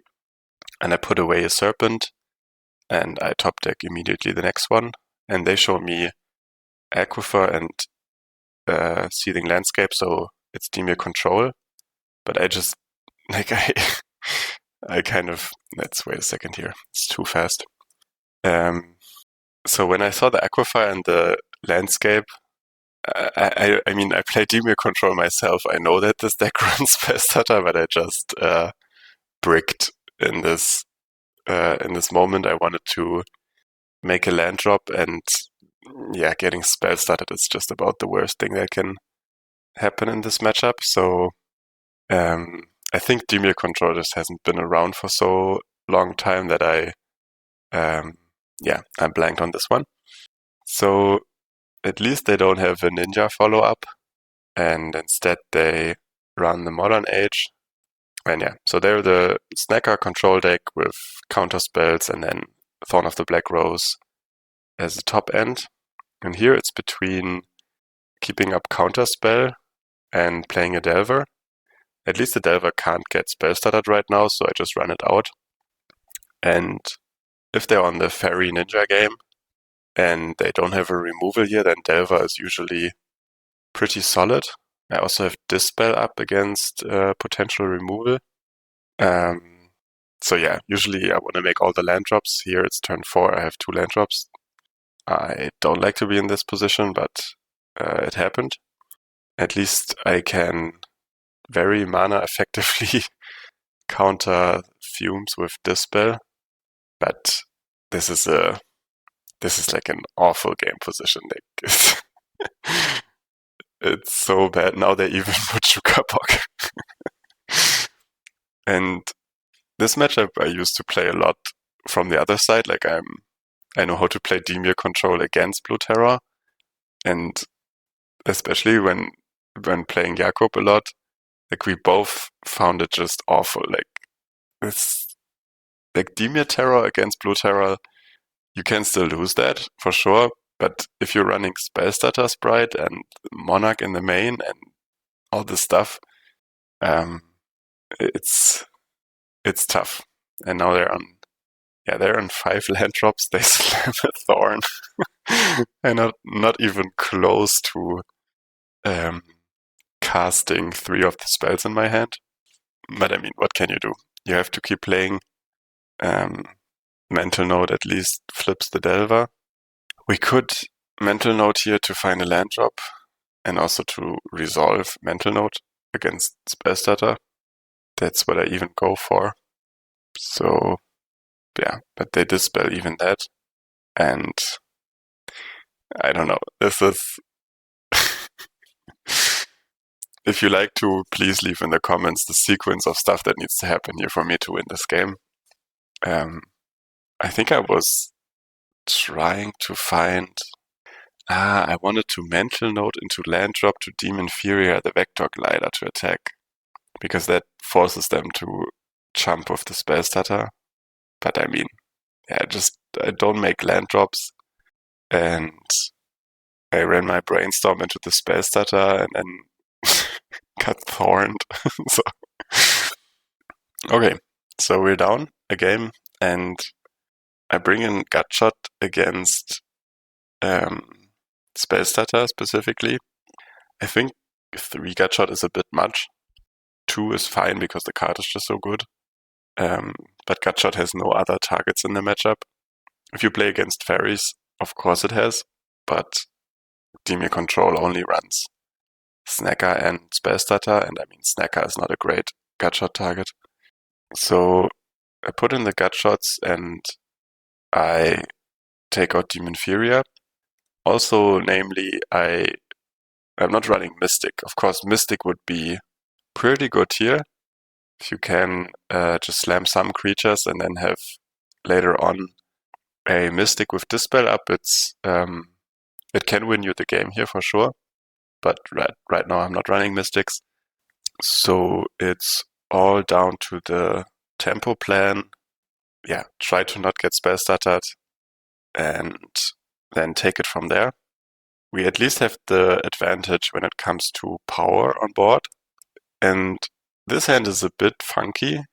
And I put away a Serpent, and I top deck immediately the next one. And they show me Aquifer and Seething Landscape, so it's Dimir control. But I just, I kind of, let's wait a second here. It's too fast. So when I saw the Aquifer and the Landscape, I mean, I play Dimir control myself. I know that this deck runs Spellstutter, but I just bricked in this moment. I wanted to make a land drop, and yeah, getting spell started is just about the worst thing that can happen in this matchup. So I think Dimir control just hasn't been around for so long time that I blanked on this one. So at least they don't have a ninja follow-up, and instead they run the Modern Age. And yeah, so they're the Snacker control deck with counter spells and then Thorn of the Black Rose as the top end. And here it's between keeping up Counterspell and playing a Delver. At least the Delver can't get spell started right now, so I just run it out. And if they're on the Fairy Ninja game and they don't have a removal here, then Delver is usually pretty solid. I also have Dispel up against potential removal. So yeah, usually I want to make all the land drops. Here it's turn 4, I have 2 land drops. I don't like to be in this position, but it happened. At least I can very mana effectively counter Fumes with Dispel, but this is like an awful game position. It's so bad. Now they even put Chukabok. And this matchup I used to play a lot from the other side. Like I know how to play Dimir control against Blue Terror, and especially when playing Jakob a lot, like we both found it just awful. Like it's like Dimir Terror against Blue Terror, you can still lose that for sure. But if you're running Spellstutter Sprite and Monarch in the main and all this stuff, um, it's tough. And now they're on 5 land drops. They slam a Thorn, and not even close to um, casting 3 of the spells in my hand. But I mean, what can you do? You have to keep playing. Um, Mental Note at least flips the Delver. We could Mental Note here to find a land drop and also to resolve Mental Note against Spellstutter. That's what I even go for. So, yeah, but they dispel even that. And I don't know. This is. If you like to, please leave in the comments the sequence of stuff that needs to happen here for me to win this game. I think I was trying to find. I wanted to Mental Note into land drop to Demon Furia the Vector Glider to attack, because that forces them to jump with the Spellstutter. But I mean, yeah, I don't make land drops, and I ran my Brainstorm into the Spellstutter and then got thorned. So okay, so we're down a game, and I bring in Gutshot against Spellstutter specifically. I think 3 Gutshot is a bit much. 2 is fine because the card is just so good. But Gutshot has no other targets in the matchup. If you play against fairies, of course it has, but Dimir Control only runs Snacker and Spellstutter, and I mean Snacker is not a great Gutshot target. So I put in the Gutshots and I take out Demon Furia. Also, namely, I'm not running Mystic. Of course, Mystic would be pretty good here if you can just slam some creatures and then have later on a Mystic with Dispel up. It can win you the game here for sure. But right now I'm not running Mystics. So it's all down to the tempo plan. Yeah, try to not get spell stuttered and then take it from there. We at least have the advantage when it comes to power on board. And this hand is a bit funky.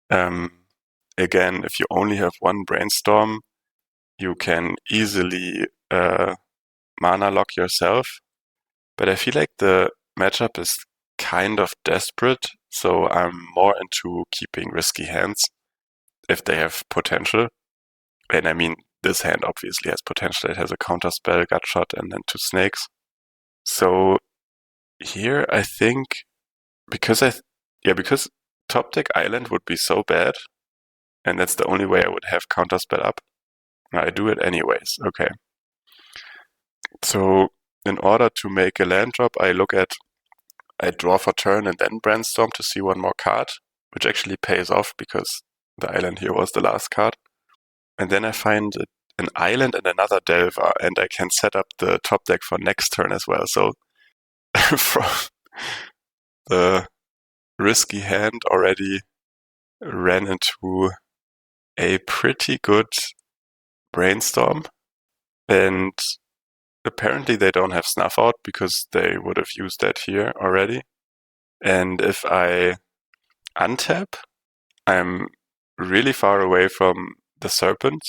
Again, if you only have one Brainstorm, you can easily mana lock yourself. But I feel like the matchup is kind of desperate, so I'm more into keeping risky hands if they have potential. And I mean, this hand obviously has potential. It has a counter spell, Gutshot, and then 2 snakes. So here I think because top deck Island would be so bad, and that's the only way I would have counter spell up. I do it anyways. Okay. So in order to make a land drop, I draw for turn and then Brainstorm to see one more card, which actually pays off because the island here was the last card. And then I find an island and another Delver, and I can set up the top deck for next turn as well. So from the risky hand already ran into a pretty good Brainstorm. And apparently they don't have Snuff Out because they would have used that here already. And if I untap, I'm really far away from the Serpent,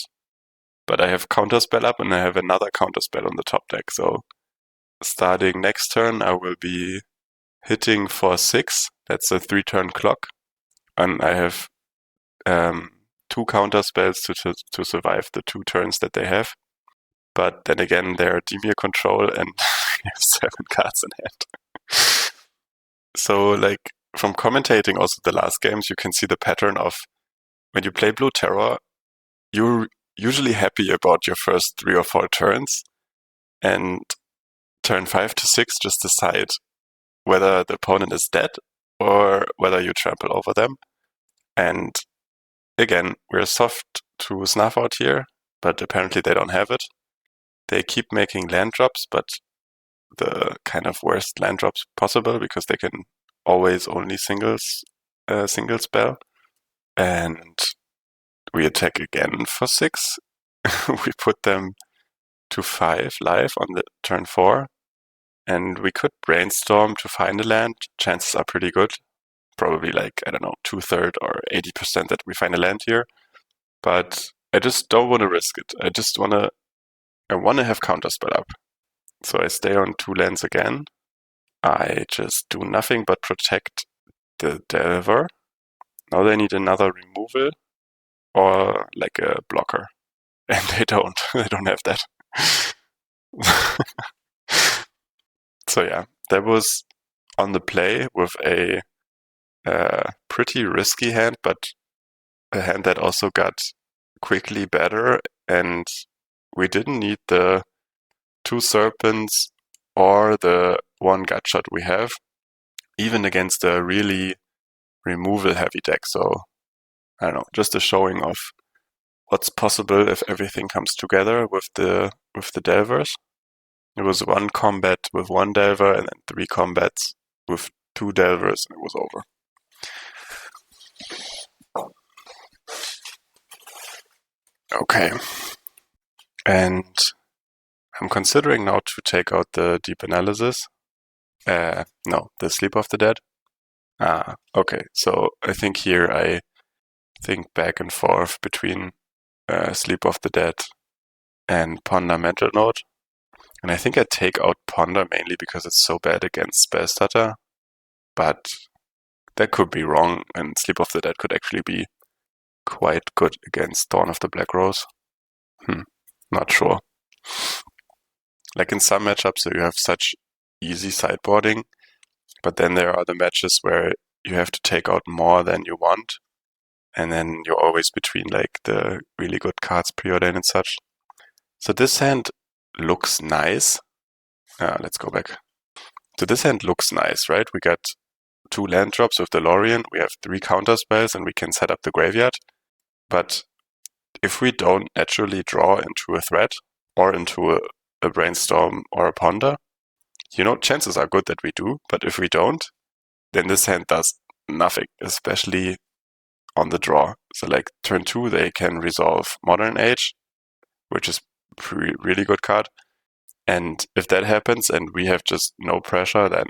but I have Counterspell up and I have another Counterspell on the top deck. So starting next turn, I will be hitting for 6. That's a 3-turn clock. And I have 2 Counterspells to survive the 2 turns that they have. But then again, they're Dimir Control and you have 7 cards in hand. So, like, from commentating also the last games, you can see the pattern of when you play Blue Terror, you're usually happy about your first 3 or 4 turns, and turn 5 to 6 just decide whether the opponent is dead or whether you trample over them. And again, we're soft to snuff out here, but apparently they don't have it. They keep making land drops, but the kind of worst land drops possible because they can always only single spell. And we attack again for 6. We put them to 5 live on the turn 4. And we could brainstorm to find a land. Chances are pretty good. Probably like, I don't know, 2/3 or 80% that we find a land here. But I just don't want to risk it. I want to have counterspell up. So I stay on 2 lands again. I just do nothing but protect the Delver. Now they need another removal or like a blocker. And they don't. They don't have that. So yeah, that was on the play with a pretty risky hand, but a hand that also got quickly better, and we didn't need the 2 serpents or the 1 gut shot we have, even against a really removal heavy deck. So I don't know, just a showing of what's possible if everything comes together with the Delvers. It was 1 combat with 1 Delver and then 3 combats with 2 Delvers, and it was over. Okay. And I'm considering now to take out the Deep Analysis. No, the Sleep of the Dead. Okay. So I think here I think back and forth between Sleep of the Dead and Ponder Mental Note. And I think I take out Ponder mainly because it's so bad against Spell Stutter. But that could be wrong, and Sleep of the Dead could actually be quite good against Dawn of the Black Rose. Not sure. Like in some matchups, you have such easy sideboarding, but then there are the matches where you have to take out more than you want, and then you're always between like the really good cards preordained and such. So this hand looks nice. Let's go back. So this hand looks nice, right? We got 2 land drops with the Lorien, we have 3 counter spells, and we can set up the graveyard. But if we don't naturally draw into a threat or into a brainstorm or a ponder, chances are good that we do. But if we don't, then this hand does nothing, especially on the draw. So like turn 2, they can resolve Modern Age, which is a really good card. And if that happens and we have just no pressure, then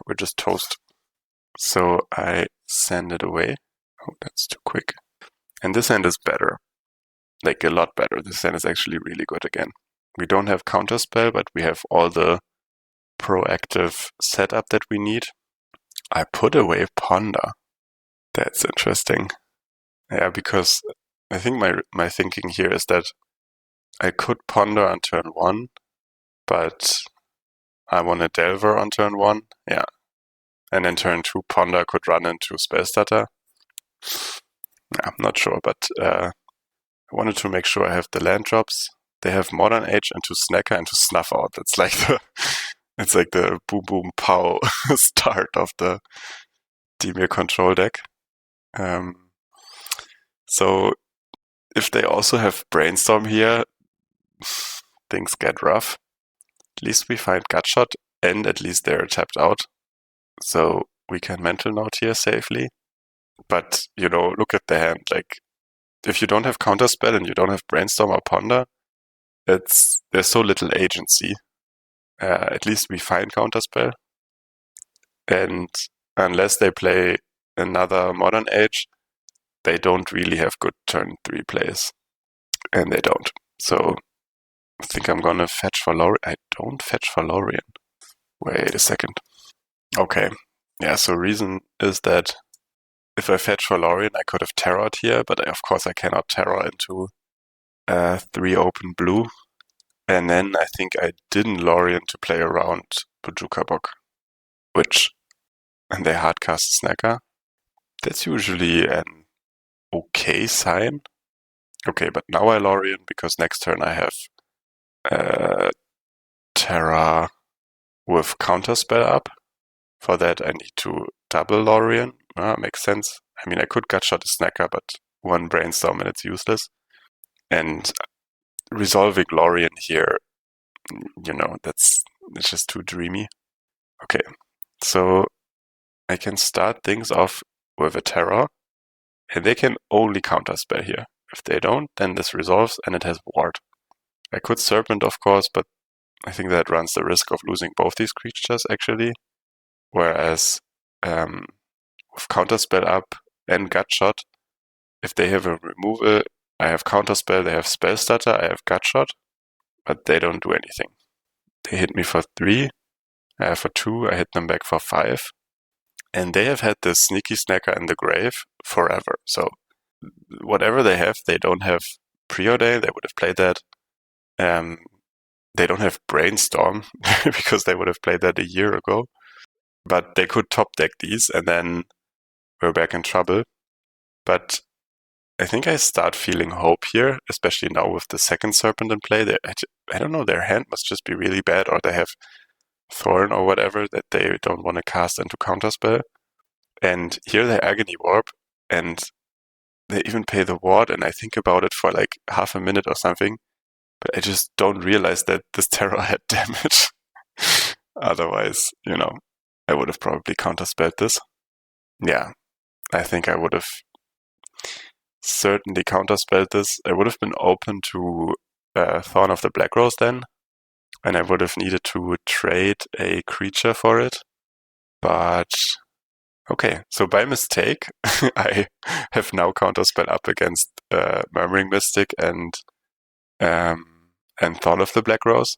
we're just toast. So I send it away. Oh, that's too quick. And this hand is better. Like a lot better. This hand is actually really good again. We don't have counterspell, but we have all the proactive setup that we need. I put away Ponder. That's interesting. Yeah, because I think my thinking here is that I could Ponder on turn 1, but I want a Delver on turn 1. Yeah. And then turn 2, Ponder could run into Spell Stutter. Yeah, I'm not sure, but I wanted to make sure I have the land drops. They have Modern Age into Snacker and to Snuff Out. It's like the boom boom pow start of the Dimir control deck. So if they also have Brainstorm here, things get rough. At least we find Gutshot, and at least they're tapped out. So we can Mental Note here safely. But, look at the hand. Like, if you don't have Counterspell and you don't have Brainstorm or Ponder, there's so little agency. At least we find Counterspell. And unless they play another Modern Age, they don't really have good turn 3 plays. And they don't. So I think I'm gonna fetch for Lorien. I don't fetch for Lorien. Wait a second. Okay. Yeah, so reason is that if I fetch for Lorien, I could have terrored here, but of course I cannot terror into 3 open blue. And then I think I didn't Lorien to play around Bojuka Bok, and they hardcast Snacker. That's usually an okay sign. Okay, but now I Lorien because next turn I have Terra with Counterspell up. For that I need to double Lorien, makes sense. I mean, I could gutshot a snacker, but one brainstorm and it's useless. And resolving Lorien here, it's just too dreamy. Okay, so I can start things off with a terror, and they can only counterspell here. If they don't, then this resolves and it has ward. I could Serpent, of course, but I think that runs the risk of losing both these creatures, actually. Whereas with Counterspell up and Gutshot, if they have a removal, I have Counterspell, they have Spell Stutter, I have Gutshot, but they don't do anything. They hit me for 3, I have for 2, I hit them back for 5. And they have had this Sneaky Snacker in the grave forever. So whatever they have, they don't have Preordain, they would have played that. They don't have Brainstorm, because they would have played that a year ago. But they could top deck these, and then we're back in trouble. But I think I start feeling hope here, especially now with the second Serpent in play. I don't know, their hand must just be really bad, or they have Thorn or whatever that they don't want to cast into Counterspell. And here they Agony Warp, and they even pay the ward, and I think about it for like half a minute or something, but I just don't realize that this terror had damage. Otherwise, I would have probably counterspelled this. Yeah, I think I would have certainly counterspelled this. I would have been open to Thorn of the Black Rose then, and I would have needed to trade a creature for it. But okay, so by mistake, I have now counterspell up against Murmuring Mystic and Thorn of the Black Rose.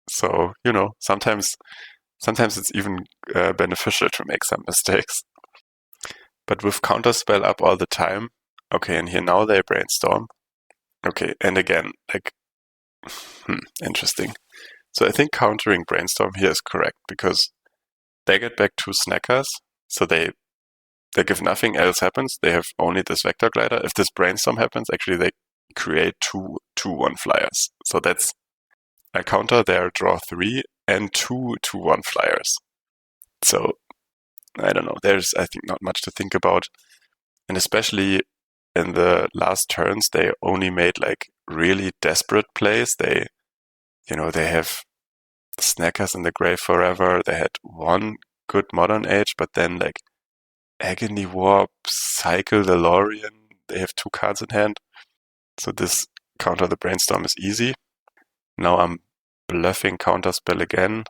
So sometimes it's even beneficial to make some mistakes. But with Counterspell up all the time, okay, and here now they Brainstorm. Okay, and again, interesting. So I think countering Brainstorm here is correct, because they get back 2 Snackers, so they if nothing else happens, they have only this Vector Glider. If this Brainstorm happens, actually they create 2 2/1 flyers. So that's I counter their draw 3 and 2 2/1 flyers. So I don't know. There's, I think, not much to think about. And especially in the last turns, they only made like really desperate plays. They have Snackers in the grave forever. They had one good Modern Age, but then like Agony Warp, Cycle the Lorien. They have 2 cards in hand. So this counter the Brainstorm is easy. Now I'm bluffing Counterspell again.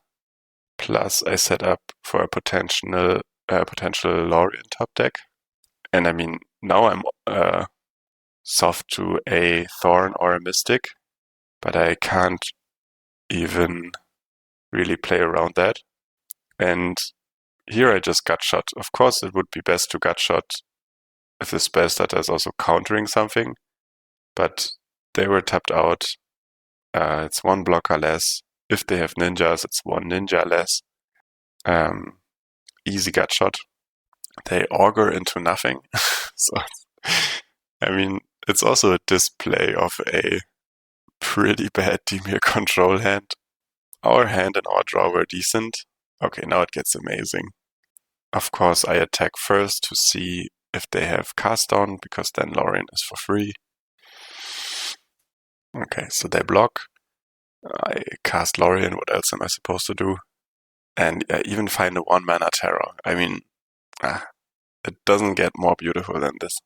Plus I set up for a potential Lorien top deck. And I mean, now I'm soft to a Thorn or a Mystic, but I can't even really play around that. And here I just Gutshot. Of course, it would be best to Gutshot if the spell starter is also countering something, but they were tapped out. It's 1 blocker less. If they have ninjas, it's 1 ninja less. Easy Gutshot. They augur into nothing. So, I mean, it's also a display of a pretty bad Dimir control hand. Our hand and our draw were decent. Okay, now it gets amazing. Of course, I attack first to see if they have cast down, because then Lorien is for free. Okay, so they block. I cast Lorien, what else am I supposed to do? And I even find a 1-mana terror. I mean, it doesn't get more beautiful than this.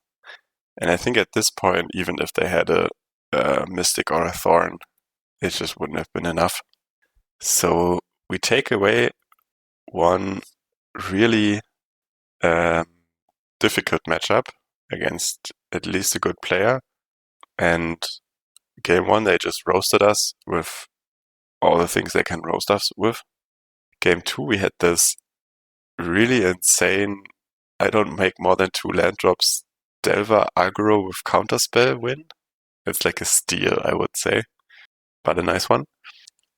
And I think at this point, even if they had a Mystic or a Thorn, it just wouldn't have been enough. So we take away one really difficult matchup against at least a good player. And game 1, they just roasted us with all the things they can roast us with. Game 2, we had this really insane, I don't make more than 2 land drops, Delver aggro with Counterspell win. It's like a steal, I would say, but a nice one.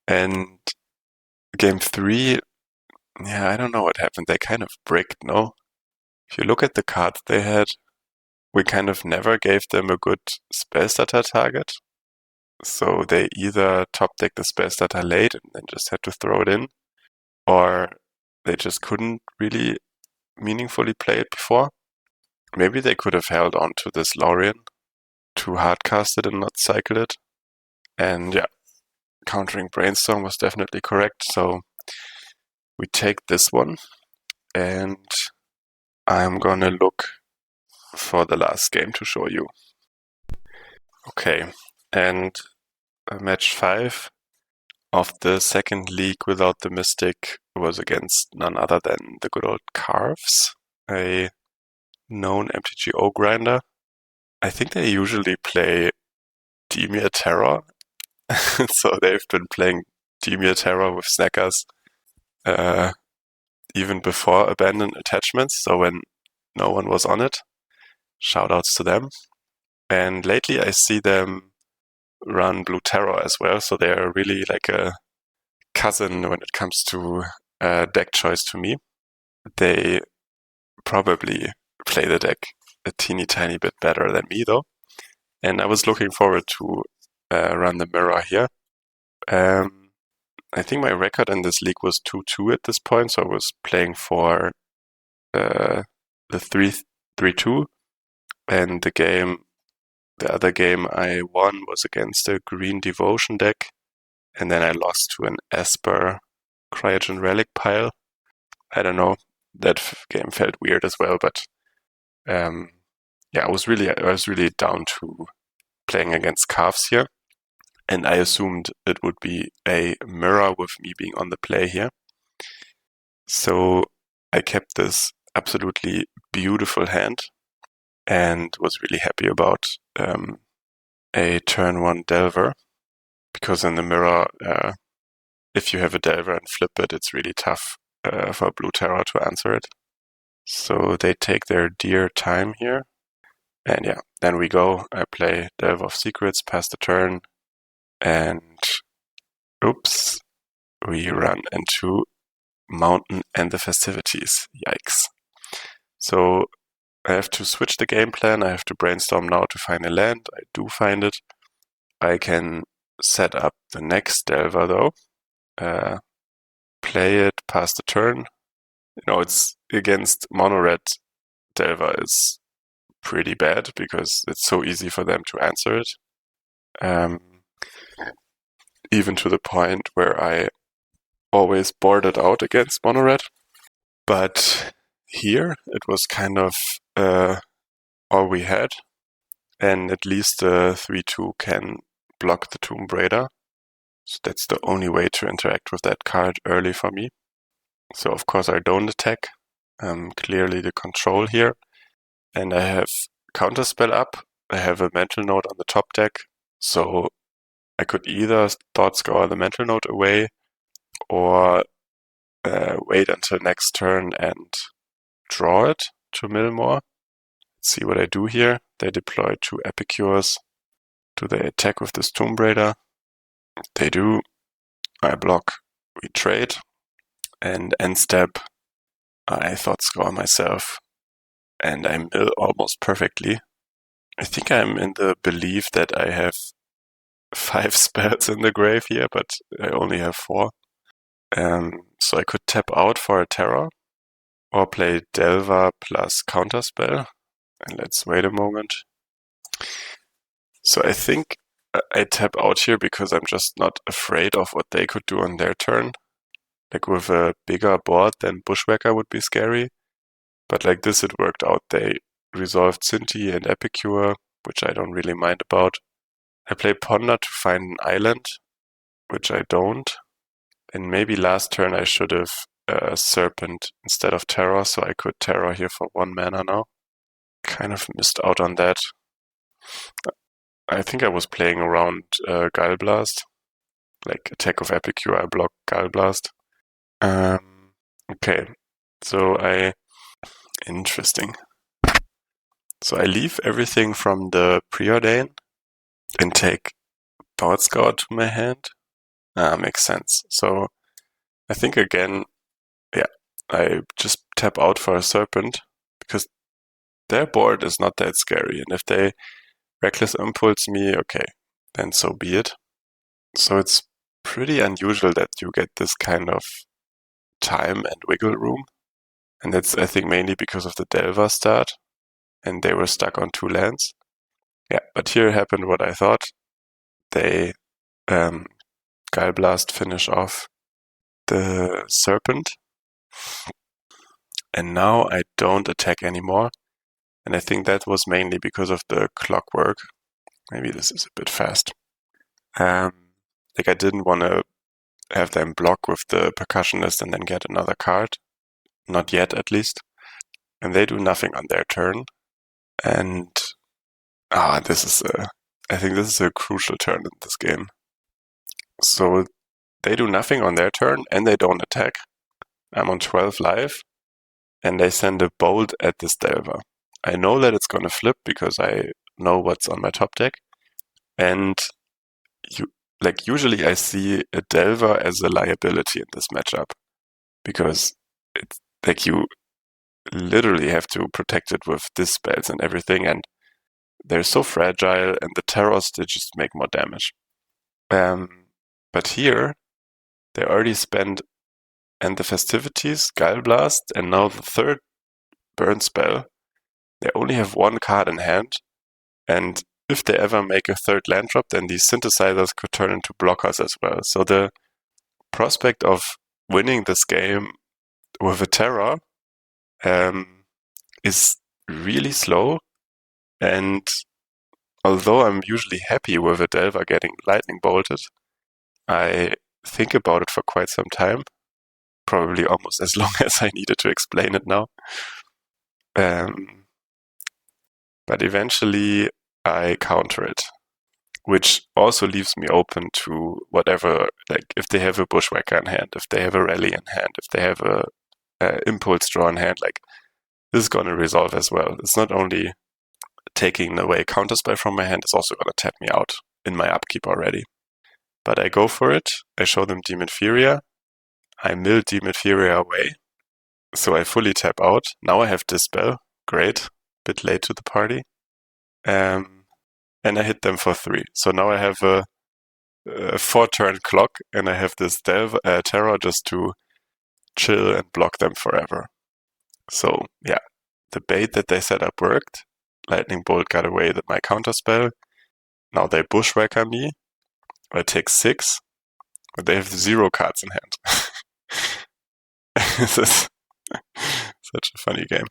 And game 3, I don't know what happened. They kind of bricked, no? If you look at the cards they had, we kind of never gave them a good spell starter target. So they either top decked the spell starter late and then just had to throw it in, or they just couldn't really meaningfully play it before. Maybe they could have held on to this Lorien to hardcast it and not cycle it. And yeah, countering Brainstorm was definitely correct. So we take this one, and I'm gonna look for the last game to show you. Okay, and match 5 of the second league without the Mystic was against none other than the good old Carves, a known MTGO grinder. I think they usually play Dimir Terror, so they've been playing Dimir Terror with Snackers even before Abandoned Attachments, so when no one was on it. Shoutouts to them. And lately I see them run Blue Terror as well, so they're really like a cousin when it comes to deck choice to me. They probably play the deck a teeny tiny bit better than me though. And I was looking forward to run the mirror here. I think my record in this league was 2-2 at this point, so I was playing for the 3-2. And the other game I won was against a Green Devotion deck, and then I lost to an Esper Cryogen Relic pile. I don't know, that game felt weird as well, but yeah, I was really down to playing against Calves here, and I assumed it would be a mirror with me being on the play here. So I kept this absolutely beautiful hand and was really happy about a turn 1 Delver, because in the mirror, if you have a Delver and flip it, it's really tough for Blue Terror to answer it. So they take their dear time here. And yeah, then we go. I play Delve of Secrets, pass the turn, and oops, we run into Mountain and the Festivities. Yikes. So I have to switch the game plan. I have to brainstorm now to find a land. I do find it. I can set up the next Delver though. Play it, pass the turn. It's against Mono-Red. Delver is pretty bad because it's so easy for them to answer it. Even to the point where I always boarded out against Mono-Red. But here it was kind of all we had, and at least the 3-2 can block the Tomb Raider. So that's the only way to interact with that card early for me. So of course I don't attack. Clearly the control here. And I have Counterspell up. I have a Mental Note on the top deck. So I could either Thought Scour the Mental Note away or wait until next turn and draw it to mill more. Let's see what I do here. They deploy 2 Epicures. Do they attack with this Tomb Raider? They do. I block. We trade. And end step, I Thought Scour myself. And I mill almost perfectly. I think I'm in the belief that I have 5 spells in the grave here, but I only have 4. So I could tap out for a Terror, or play Delver plus Counterspell. And let's wait a moment. So I think I tap out here because I'm just not afraid of what they could do on their turn. Like with a bigger board, then Bushwhacker would be scary. But like this, it worked out. They resolved Sinti and Epicure, which I don't really mind about. I play Ponder to find an island, which I don't. And maybe last turn I should have Serpent instead of Terror, so I could Terror here for 1 mana now. Kind of missed out on that. I think I was playing around Gallblast. Like attack of Epicure, I block Gallblast. Okay, so interesting. So I leave everything from the Preordain and take Thought Scour to my hand. Makes sense. So I think again, yeah, I just tap out for a Serpent because their board is not that scary. And if they Reckless Impulse me, okay, then so be it. So it's pretty unusual that you get this kind of time and wiggle room. And that's, I think, mainly because of the Delver start. and they were stuck on 2 lands. Yeah, but here happened what I thought. They Guile Blast finish off the Serpent, and now I don't attack anymore. And I think that was mainly because of the clockwork. Maybe this is a bit fast. Like I didn't want to have them block with the Percussionist and then get another card. Not yet, at least. And they do nothing on their turn. And I think this is a crucial turn in this game. So they do nothing on their turn and they don't attack. I'm on 12 life and they send a bolt at this Delver. I know that it's going to flip because I know what's on my top deck. And usually I see a Delver as a liability in this matchup because it's like you literally have to protect it with dispels and everything, and they're so fragile, and the terrors, they just make more damage. But here, they already spent and the festivities, Guile Blast, and now the third burn spell. They only have 1 card in hand, and if they ever make a third land drop, then these synthesizers could turn into blockers as well. So the prospect of winning this game with a terror is really slow, and although I'm usually happy with a Delver getting lightning bolted, I think about it for quite some time, probably almost as long as I needed to explain it now. But eventually I counter it, which also leaves me open to whatever, like if they have a Bushwhacker in hand, if they have a Rally in hand, if they have a Impulse Draw in hand, like this is going to resolve as well. It's not only taking away counterspell from my hand, it's also going to tap me out in my upkeep already. But I go for it, I show them Demon Furia, I mill Demon Furia away, so I fully tap out. Now I have Dispel, great, bit late to the party. And I hit them for 3. So now I have a 4-turn clock, and I have this terror just to chill and block them forever. So yeah, the bait that they set up worked. Lightning Bolt got away with my counterspell. Now they Bushwhacker me. I take 6, but they have 0 cards in hand. This is such a funny game.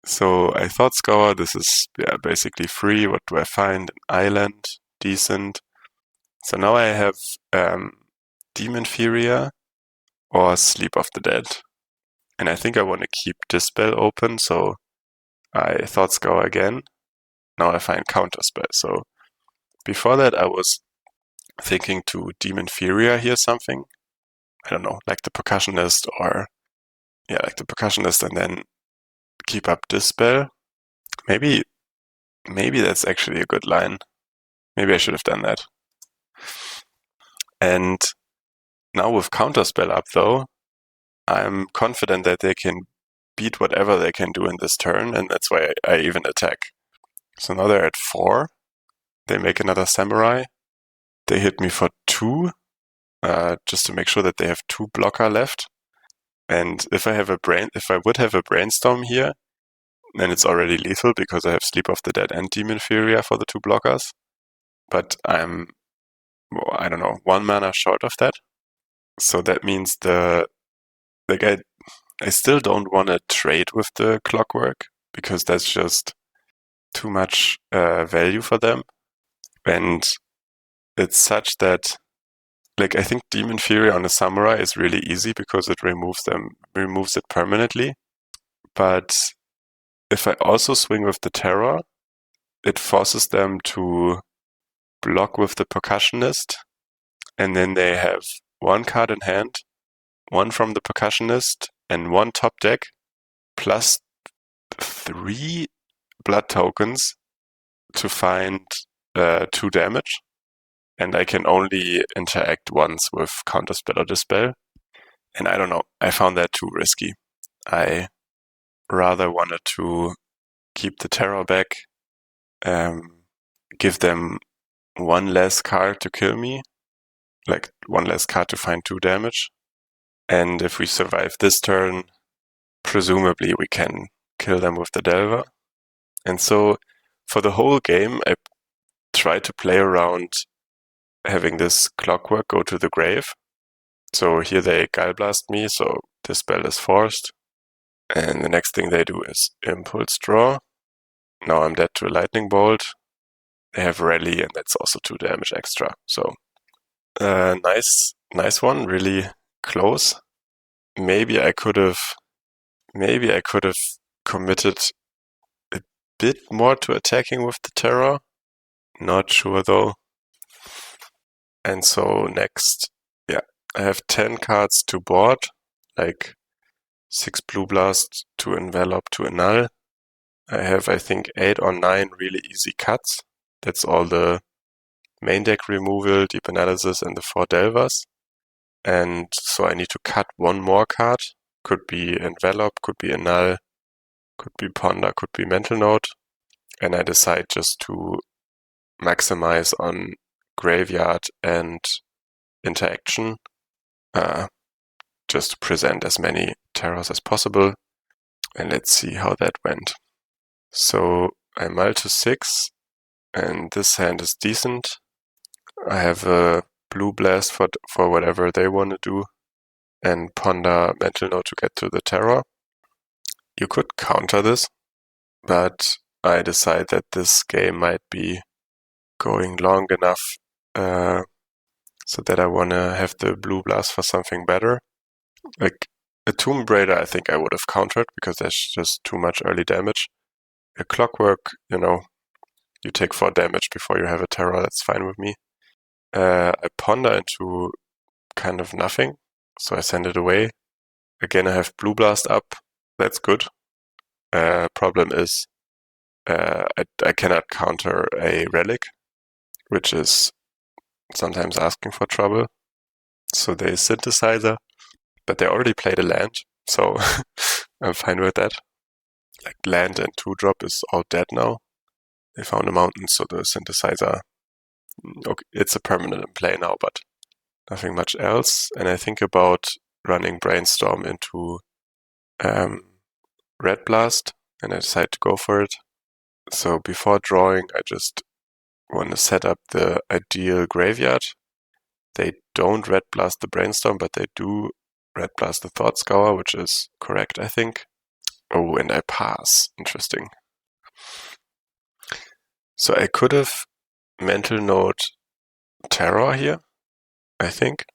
So I thought Scour, this is basically free. What do I find? An island, decent. So now I have Demon Furia or Sleep of the Dead. And I think I want to keep Dispel open, so I thought Scour again. Now I find Counterspell. So before that I was thinking to Demon Furia here something. I don't know, like the Percussionist and then keep up Dispel. Maybe that's actually a good line. Maybe I should have done that. And now with Counterspell up though, I'm confident that they can beat whatever they can do in this turn, and that's why I even attack. So now they're at 4. They make another Samurai. They hit me for 2, just to make sure that they have 2 blocker left. And if I would have a Brainstorm here, then it's already lethal because I have Sleep of the Dead and Demon Furia for the 2 blockers. But I'm, I don't know, 1 mana short of that. So that means I still don't want to trade with the Clockwork because that's just too much value for them. And it's such that, like, I think Demon Fury on a Samurai is really easy because it removes it permanently. But if I also swing with the Terror, it forces them to block with the Percussionist, and then they have 1 card in hand, 1 from the Percussionist, and 1 top deck, plus 3 blood tokens to find 2 damage. And I can only interact once with Counterspell or Dispel. And I don't know, I found that too risky. I rather wanted to keep the Terror back, give them 1 less card to kill me, like 1 less card to find 2 damage. And if we survive this turn, presumably we can kill them with the Delver. And so for the whole game, I try to play around having this Clockwork go to the grave. So here they Gallblast me, so this spell is forced. And the next thing they do is Impulse Draw. Now I'm dead to a Lightning Bolt. They have Rally, and that's also 2 damage extra. So nice one, really close. Maybe I could have committed a bit more to attacking with the Terror. Not sure though. And so next, I have 10 cards to board, like 6 Blue Blast to Envelop to Annul. I have, I think, 8 or 9 really easy cuts. That's all the main deck removal, Deep Analysis, and the 4 Delvers. And so I need to cut 1 more card. Could be Envelop, could be Annul, could be Ponder, could be Mental Note. And I decide just to maximize on Graveyard and Interaction, just to present as many terrors as possible. And let's see how that went. So I mull to 6, and this hand is decent. I have a Blue Blast for whatever they want to do, and Ponder Mental Note to get to the terror. You could counter this, but I decide that this game might be going long enough so that I want to have the Blue Blast for something better. Like a Tomb Raider, I think I would have countered because there's just too much early damage. A Clockwork, you take 4 damage before you have a terror, that's fine with me. I ponder into kind of nothing, so I send it away. Again, I have Blue Blast up, that's good. Problem is, I cannot counter a Relic, which is sometimes asking for trouble. So they Synthesizer, but they already played a land, so I'm fine with that. Like land and 2-drop is all dead now. They found a mountain, so the Synthesizer, okay, it's a permanent in play now, but nothing much else. And I think about running Brainstorm into Red Blast, and I decide to go for it. So before drawing, I just want to set up the ideal graveyard. They don't Red Blast the Brainstorm, but they do Red Blast the Thought Scour, which is correct, I think. Oh, and I pass. Interesting. So I could have Mental Note Terror here, I think.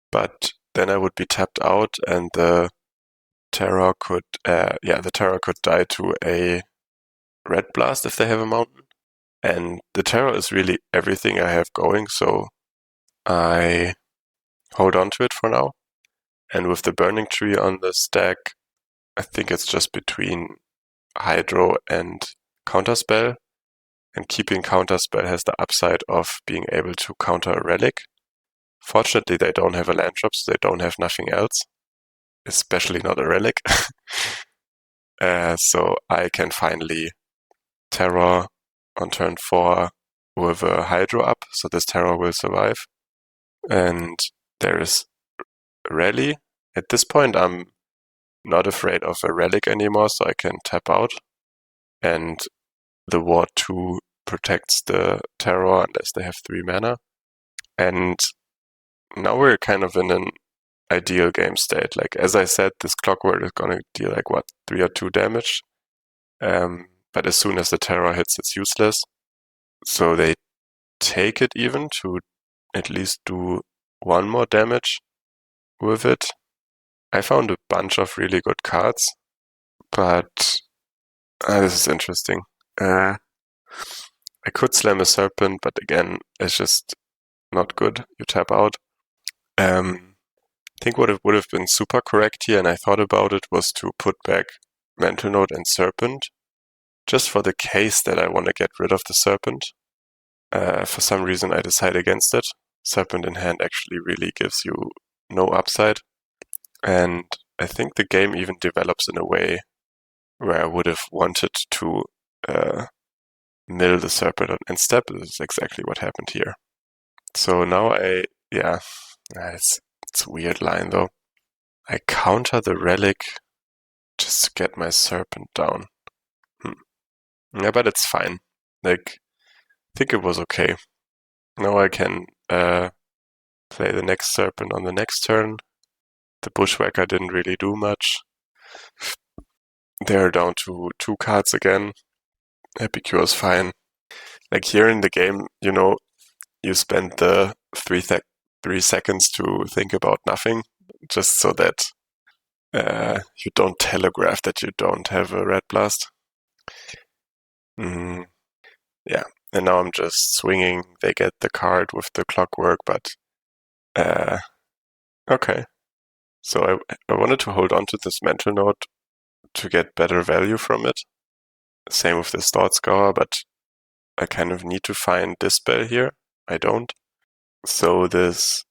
But then I would be tapped out, and the Terror could, die to a Red Blast if they have a mountain. And the Terror is really everything I have going, so I hold on to it for now. And with the Burning Tree on the stack, I think it's just between Hydro and Counterspell. And keeping Counterspell has the upside of being able to counter a Relic. Fortunately, they don't have a land drop, so they don't have nothing else. Especially not a Relic. So I can finally Terror on turn 4 with a Hydro up, so this Terror will survive. And there is Rally. At this point, I'm not afraid of a Relic anymore, so I can tap out. And the Ward 2 protects the Terror unless they have 3 mana. And now we're kind of in an ideal game state. Like, as I said, this Clockwork is going to deal 3 or 2 damage. But as soon as the Terror hits, it's useless. So they take it even to at least do 1 more damage with it. I found a bunch of really good cards, but this is interesting. I could slam a Serpent, but again, it's just not good. You tap out. I think what would have been super correct here, and I thought about it, was to put back Mental Note and Serpent, just for the case that I want to get rid of the Serpent. For some reason, I decide against it. Serpent in hand actually really gives you no upside. And I think the game even develops in a way where I would have wanted to mill the Serpent and step. This is exactly what happened here. So now it's a weird line though. I counter the Relic just to get my Serpent down. Yeah, but it's fine. Like, I think it was okay. Now I can play the next Serpent on the next turn. The Bushwhacker didn't really do much. They're down to 2 cards again. Happy Cure is fine. Like here in the game, you spend the 3 seconds to think about nothing, just so that you don't telegraph that you don't have a Red Blast. Yeah, and now I'm just swinging. They get the card with the Clockwork, but okay. So I wanted to hold on to this Mental Note to get better value from it. Same with this Thought Scour, but I kind of need to find Dispel here. I don't. So this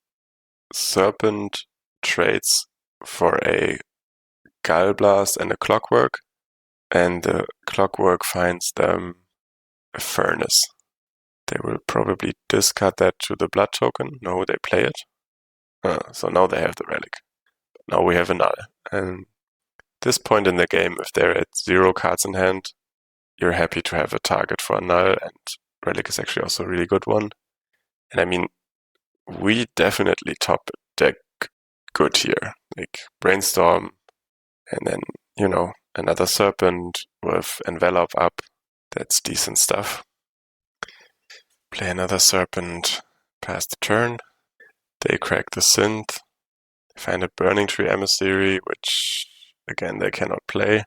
Serpent trades for a Guile Blast and a Clockwork, and the Clockwork finds them a Furnace. They will probably discard that to the blood token. No, they play it. So now they have the relic. Now we have a null. And at this point in the game, if they're at 0 cards in hand, you're happy to have a target for a null, and relic is actually also a really good one. And I mean, we definitely top deck good here. Like Brainstorm, and then, another Serpent with Envelop up. That's decent stuff. Play another Serpent, pass the turn. They crack the Synth. Find a Burning Tree Emissary, which, again, they cannot play.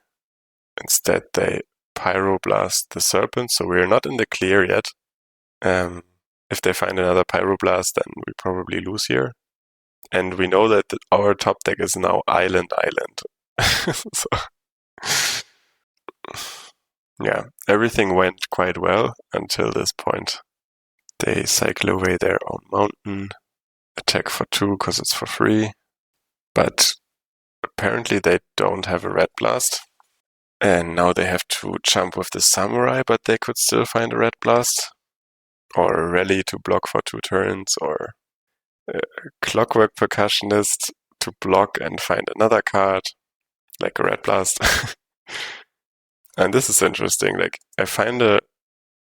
Instead, they Pyroblast the Serpent, so we're not in the clear yet. If they find another Pyroblast, then we probably lose here. And we know that our top deck is now Island. So, yeah, everything went quite well until this point. They cycle away their own mountain, attack for 2 because it's for free. But apparently they don't have a Red Blast. And now they have to jump with the Samurai, but they could still find a Red Blast. Or a Rally to block for 2 turns, or a Clockwork Percussionist to block and find another card, like a Red Blast. And this is interesting. Like I find a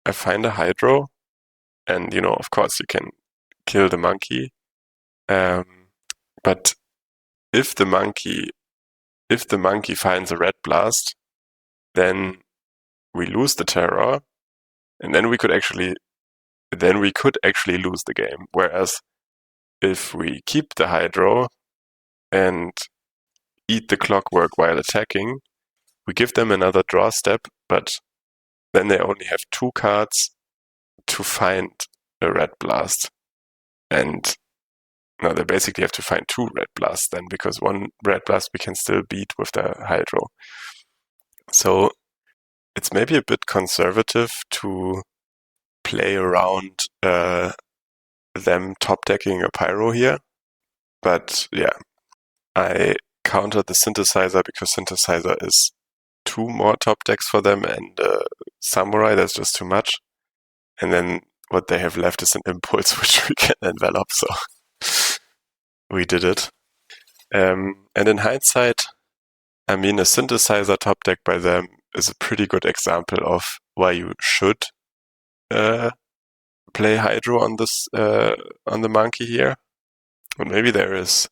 Hydro, and of course you can kill the monkey. But if the monkey finds a Red Blast, then we lose the terror, and then we could actually lose the game. Whereas if we keep the Hydro and eat the Clockwork while attacking, we give them another draw step, but then they only have 2 cards to find a Red Blast. And now they basically have to find 2 Red Blasts then, because 1 Red Blast we can still beat with the Hydro. So it's maybe a bit conservative to play around them top decking a Pyro here. But yeah, I countered the Synthesizer because Synthesizer is 2 more top decks for them, and Samurai, that's just too much. And then what they have left is an Impulse, which we can envelop, so we did it. And in hindsight, I mean, a Synthesizer top deck by them is a pretty good example of why you should play Hydro on this on the monkey here. And maybe there is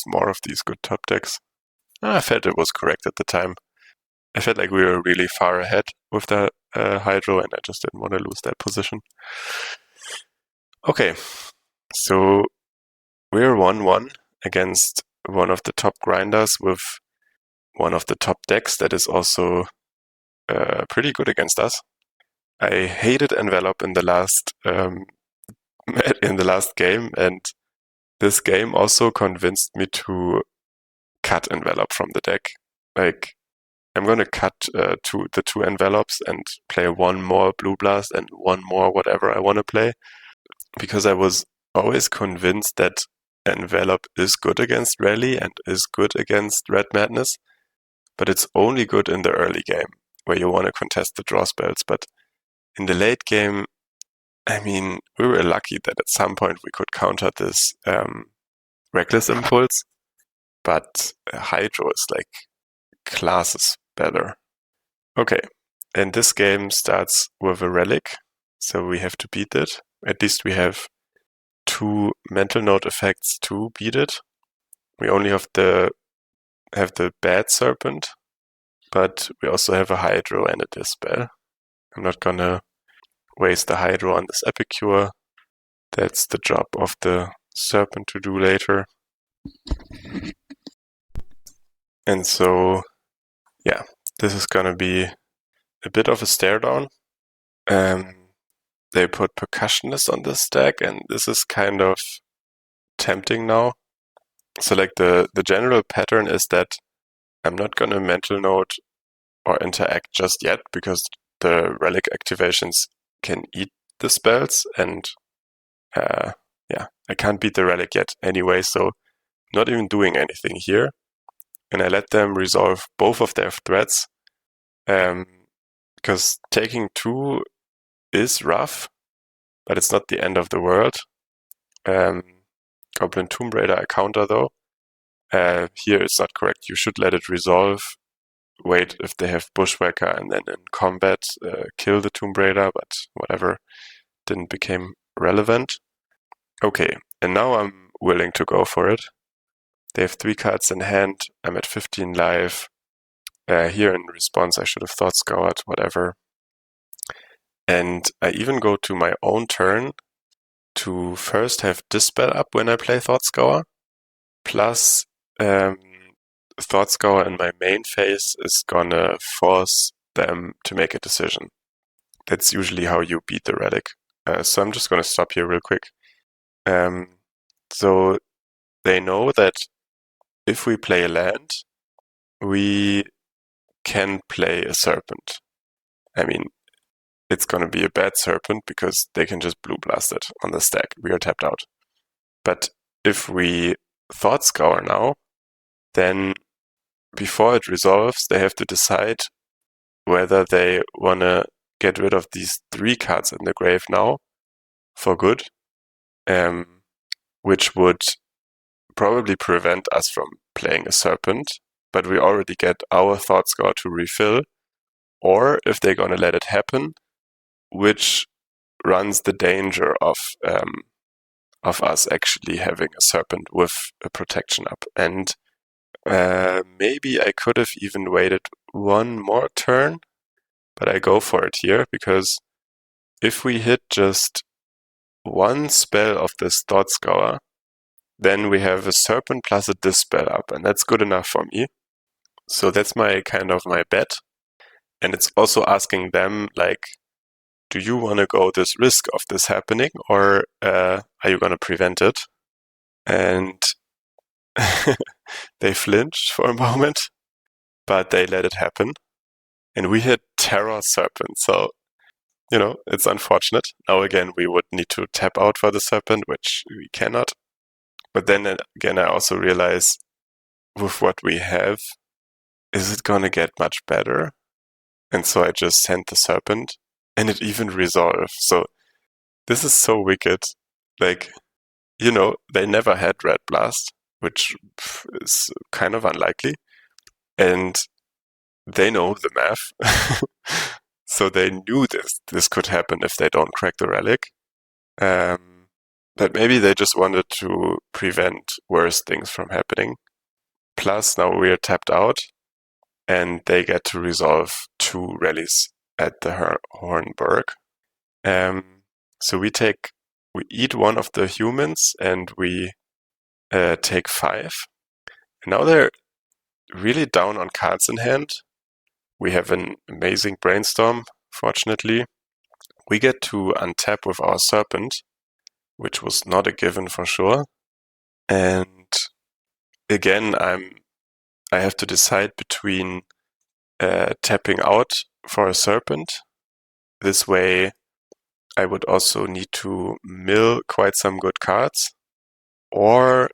more of these good top decks. I felt it was correct at the time. I felt like we were really far ahead with the Hydro, and I just didn't want to lose that position. Okay, so we're 1-1 against one of the top grinders with one of the top decks that is also pretty good against us. I hated Envelop in the last game, and this game also convinced me to cut Envelop from the deck. Like, I'm going to cut the 2 Envelopes and play 1 more Blue Blast and 1 more whatever I want to play, because I was always convinced that Envelop is good against Rally and is good against Red Madness, but it's only good in the early game where you want to contest the draw spells. But in the late game, I mean, we were lucky that at some point we could counter this Reckless Impulse, but Hydro is like classes better. Okay, and this game starts with a relic, so we have to beat it. At least we have 2 mental note effects to beat it. We only have the bad serpent, but we also have a hydro and a dispel. I'm not gonna waste the hydro on this epicure. That's the job of the serpent to do later. And so, yeah, this is gonna be a bit of a stare down. They put percussionist on this deck, and this is kind of tempting now. So like the general pattern is that I'm not gonna mental note or interact just yet because the relic activations can eat the spells, and yeah, I can't beat the relic yet anyway, so not even doing anything here. And I let them resolve both of their threats, because taking 2 is rough, but it's not the end of the world. Goblin Tomb Raider I counter though. Here it's not correct. You should let it resolve. Wait if they have Bushwhacker and then in combat kill the Tomb Raider, but whatever, didn't become relevant. Okay, and now I'm willing to go for it. They have 3 cards in hand. I'm at 15 life. Here in response I should have thought scoured, whatever. And I even go to my own turn to first have Dispel up when I play Thought Scour, plus Thought Scour in my main phase is gonna force them to make a decision. That's usually how you beat the relic. So I'm just gonna stop here real quick. So they know that if we play a land, we can play a serpent. I mean, it's gonna be a bad serpent because they can just blue blast it on the stack. We are tapped out. But if we Thought Scour now, then before it resolves, they have to decide whether they want to get rid of these 3 cards in the grave now for good, which would probably prevent us from playing a serpent, but we already get our Thought Scour to refill, or if they're going to let it happen, which runs the danger of us actually having a serpent with a protection up. And maybe I could have even waited 1 more turn, but I go for it here because if we hit just 1 spell of this Thought Scour, then we have a serpent plus a dispel up, and that's good enough for me. So that's my kind of my bet. And it's also asking them, like, do you want to go this risk of this happening, or are you going to prevent it? And they flinched for a moment, but they let it happen. And we hit Terror Serpent, so, you know, it's unfortunate. Now again, we would need to tap out for the Serpent, which we cannot. But then again, I also realize with what we have, is it gonna get much better? And so I just sent the Serpent, and it even resolved. So this is so wicked. Like, you know, they never had Red Blast, which is kind of unlikely. And they know the math. So they knew this could happen if they don't crack the relic. But maybe they just wanted to prevent worse things from happening. Plus, now we're tapped out, and they get to resolve 2 rallies at the Hornburg. So we eat 1 of the humans, and we take 5. And now they're really down on cards in hand. We have an amazing brainstorm, fortunately. We get to untap with our Serpent, which was not a given for sure. And again, I have to decide between tapping out for a Serpent. This way, I would also need to mill quite some good cards, or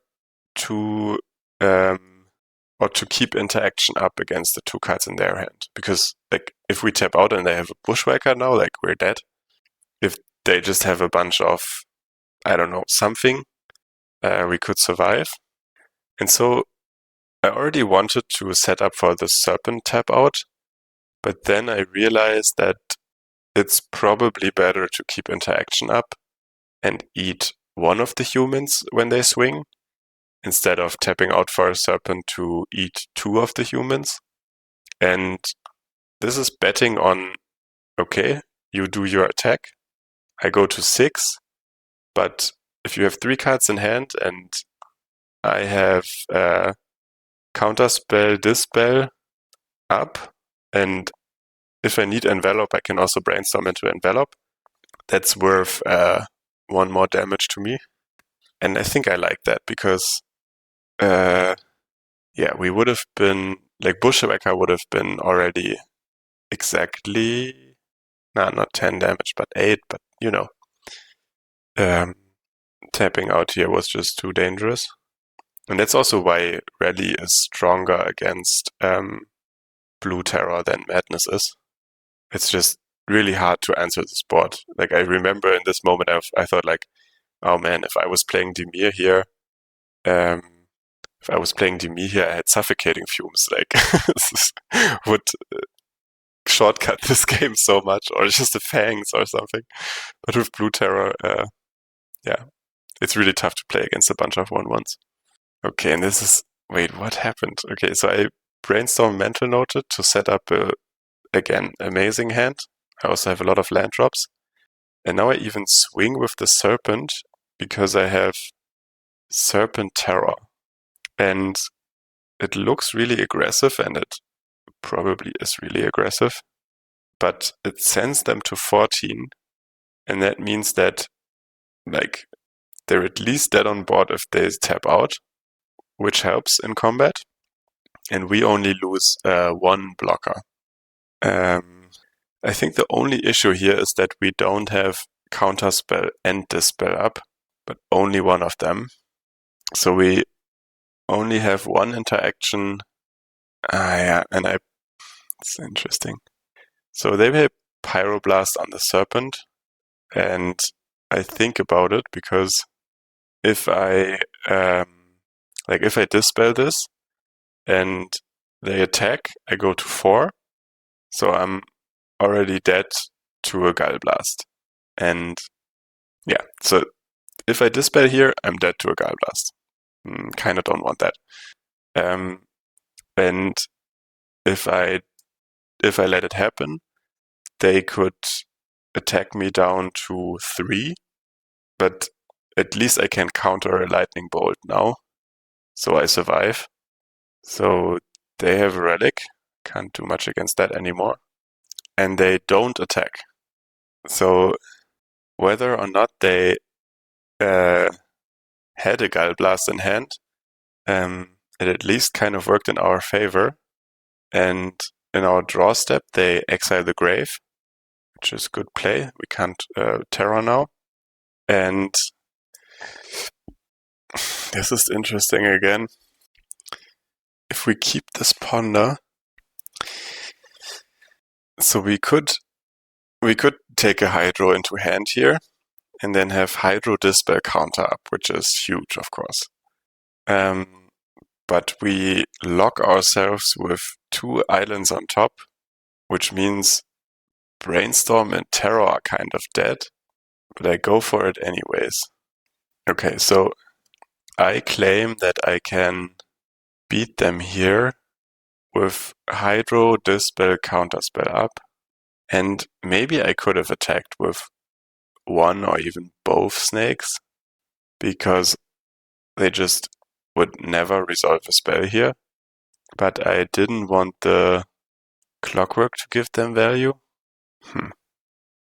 to keep interaction up against the 2 cards in their hand. Because like if we tap out and they have a Bushwhacker now, like we're dead. If they just have a bunch of, I don't know, something, we could survive. And so I already wanted to set up for the Serpent tap out, but then I realized that it's probably better to keep interaction up and eat one of the humans when they swing, instead of tapping out for a Serpent to eat two of the humans. And this is betting on, okay, you do your attack, I go to 6, but if you have 3 cards in hand and I have Counterspell, Dispel up, and if I need Envelop, I can also Brainstorm into Envelop. That's worth 1 more damage to me. And I think I like that because, we would have been, like Bushwhacker would have been already exactly, not 10 damage, but 8, but tapping out here was just too dangerous. And that's also why Rally is stronger against Blue Terror than Madness is. It's just really hard to answer this board. Like, I remember in this moment, I thought like, oh man, if I was playing Dimir here, I had suffocating fumes. Like, this would shortcut this game so much, or just the Fangs or something. But with Blue Terror, it's really tough to play against a bunch of 1/1s. Okay, and this is, wait, what happened? Okay, so I Brainstorm Mental Noted to set up again, amazing hand. I also have a lot of land drops. And now I even swing with the Serpent because I have Serpent Terror. And it looks really aggressive, and it probably is really aggressive. But it sends them to 14. And that means that, like, they're at least dead on board if they tap out, which helps in combat. And we only lose 1 blocker. I think the only issue here is that we don't have Counterspell and Dispel up, but only one of them. So we only have 1 interaction. It's interesting. So they have Pyroblast on the Serpent, and I think about it because if I Dispel this and they attack, I go to 4. So I'm already dead to a Gallblast. And so if I Dispel here, I'm dead to a Gallblast. Kind of don't want that. And if I let it happen, they could attack me down to 3, but at least I can counter a Lightning Bolt now, so I survive. So they have a Relic, can't do much against that anymore, and they don't attack. So whether or not they had a Gallblast in hand, it at least kind of worked in our favor. And in our draw step, they exile the Grave, which is good play. We can't Terror now. And this is interesting again. If we keep this Ponder, so we could take a Hydro into hand here, and then have Hydro Dispel counter up, which is huge, of course. But we lock ourselves with 2 islands on top, which means Brainstorm and Terror are kind of dead, but I go for it anyways. Okay, so I claim that I can beat them here with Hydro, Dispel, Counterspell up, and maybe I could have attacked with 1 or even both snakes, because they just would never resolve a spell here. But I didn't want the Clockwork to give them value.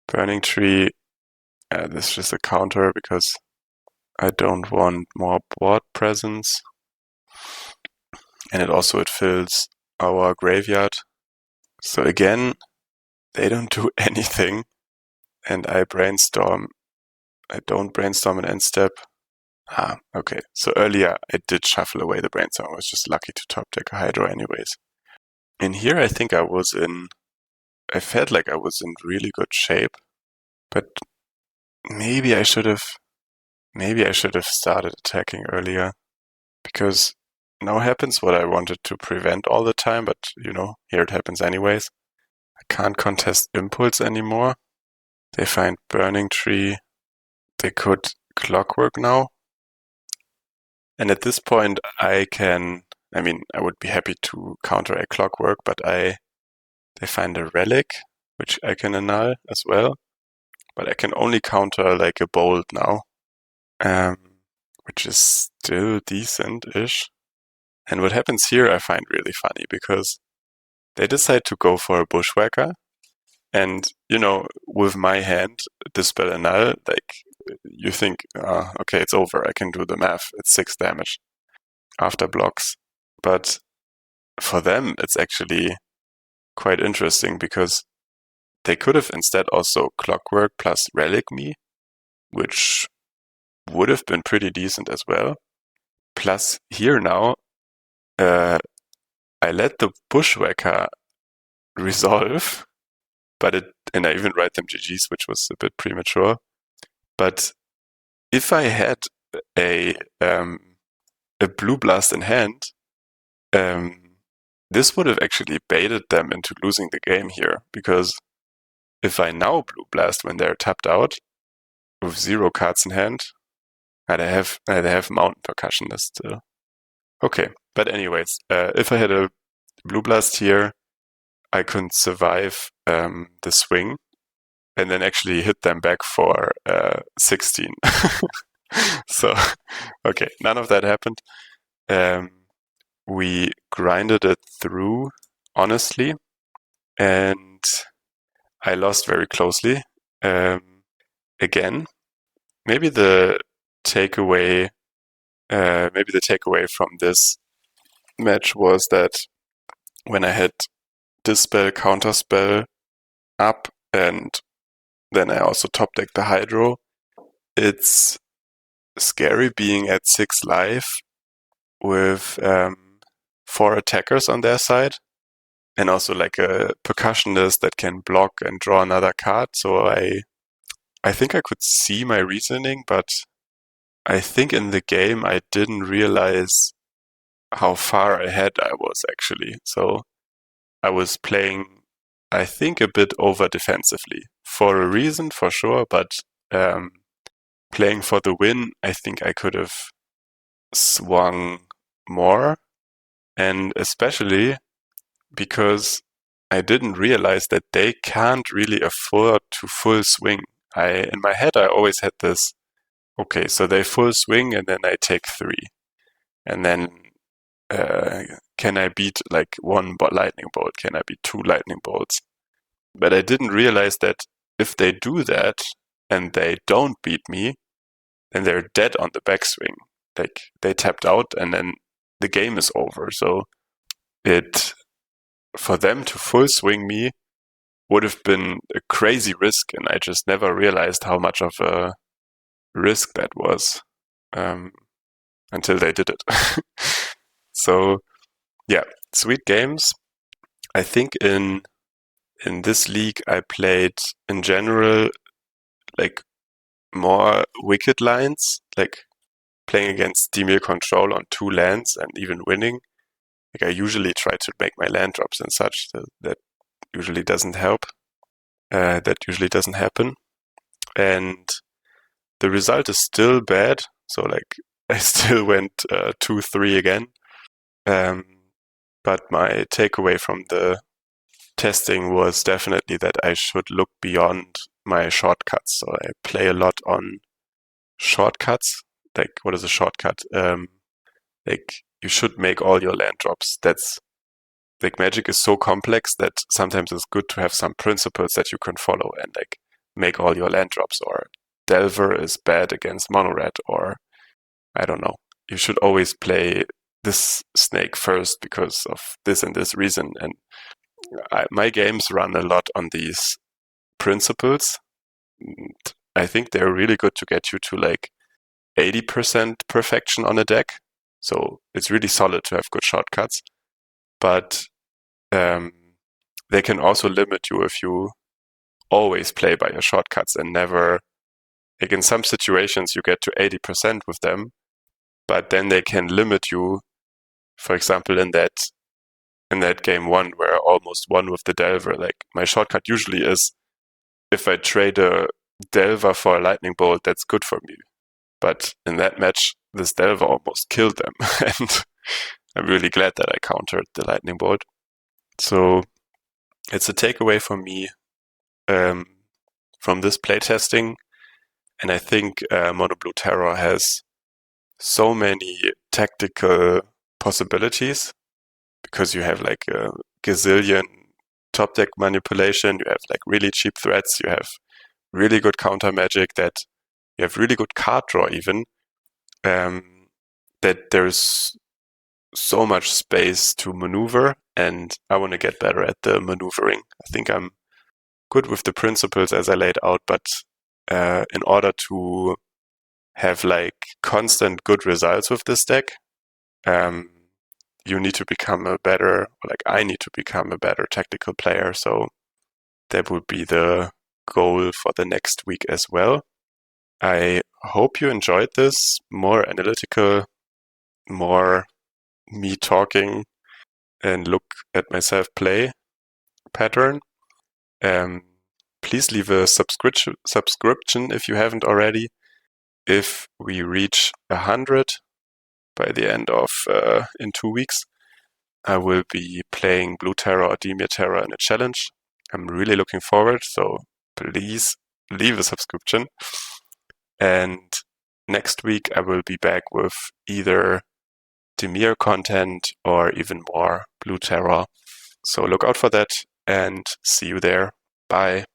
Burning Tree, this is just a counter because I don't want more board presence. And it fills our graveyard. So again, they don't do anything. And I brainstorm. I don't brainstorm an end step. Okay. So earlier I did shuffle away the brainstorm. I was just lucky to top deck a Hydro anyways. In here I think I felt like I was in really good shape. But maybe I should have started attacking earlier. Because now happens what I wanted to prevent all the time, but here it happens anyways. I can't contest Impulse anymore. They find Burning Tree. They could Clockwork now. And at this point, I would be happy to counter a Clockwork, but they find a Relic, which I can annul as well. But I can only counter like a Bolt now, which is still decent-ish. And what happens here I find really funny, because they decide to go for a Bushwhacker. And, with my hand, Dispel Annul, like, you think, okay, it's over. I can do the math. It's 6 damage after blocks. But for them, it's actually quite interesting, because they could have instead also Clockwork plus Relic me, which would have been pretty decent as well. Plus, here now, I let the Bushwhacker resolve, and I even write them GGs, which was a bit premature. But if I had a Blue Blast in hand, this would have actually baited them into losing the game here, because if I now Blue Blast when they're tapped out with 0 cards in hand, and I have Mountain Percussionist still. Okay, but anyways, if I had a Blue Blast here, I could survive the swing and then actually hit them back for 16. So, okay, none of that happened. We grinded it through, honestly, and I lost very closely. Again, maybe the takeaway from this match was that when I had Dispel, Counterspell up, and then I also top decked the Hydro, it's scary being at 6 life with 4 attackers on their side, and also like a Percussionist that can block and draw another card. So I think I could see my reasoning, but I think in the game I didn't realize how far ahead I was actually. So I was playing, I think, a bit over defensively for a reason, for sure, but playing for the win, I think I could have swung more, and especially because I didn't realize that they can't really afford to full swing. In my head, I always had this, okay, so they full swing and then I take 3. And then can I beat like 1 lightning bolt? Can I beat 2 lightning bolts? But I didn't realize that if they do that and they don't beat me, then they're dead on the backswing. Like, they tapped out and then the game is over. So for them to full swing me would have been a crazy risk, and I just never realized how much of a risk that was until they did it. So, yeah, sweet games. I think in this league I played in general like more wicked lines, like playing against Dimir control on 2 lands and even winning. Like, I usually try to make my land drops and such. That usually doesn't help. That usually doesn't happen. And the result is still bad. So, like, I still went 2-3 again. But my takeaway from the testing was definitely that I should look beyond my shortcuts. So I play a lot on shortcuts. Like, what is a shortcut? Like, you should make all your land drops. That's like, Magic is so complex that sometimes it's good to have some principles that you can follow and like make all your land drops. Or Delver is bad against mono red, or I don't know. You should always play this snake first because of this and this reason. And my games run a lot on these principles. And I think they're really good to get you to like 80% perfection on a deck. So it's really solid to have good shortcuts. But they can also limit you if you always play by your shortcuts and never, like, in some situations you get to 80% with them, but then they can limit you For example, in that game one where I almost won with the Delver, like my shortcut usually is if I trade a Delver for a Lightning Bolt, that's good for me. But in that match, this Delver almost killed them, and I'm really glad that I countered the Lightning Bolt. So it's a takeaway for me from this playtesting, and I think Mono Blue Terror has so many tactical possibilities because you have like a gazillion top deck manipulation, you have like really cheap threats, you have really good counter magic, that you have really good card draw even, that there's so much space to maneuver, and I want to get better at the maneuvering. I think I'm good with the principles as I laid out, but in order to have like constant good results with this deck, you need to become I need to become a better tactical player. So that would be the goal for the next week as well. I hope you enjoyed this more analytical, more me talking and look at myself play pattern. Please leave a subscription if you haven't already. If we reach 100 by the end of in 2 weeks, I will be playing Blue Terror or Dimir Terror in a challenge. I'm really looking forward, so please leave a subscription. And next week I will be back with either Dimir content or even more Blue Terror. So look out for that and see you there. Bye.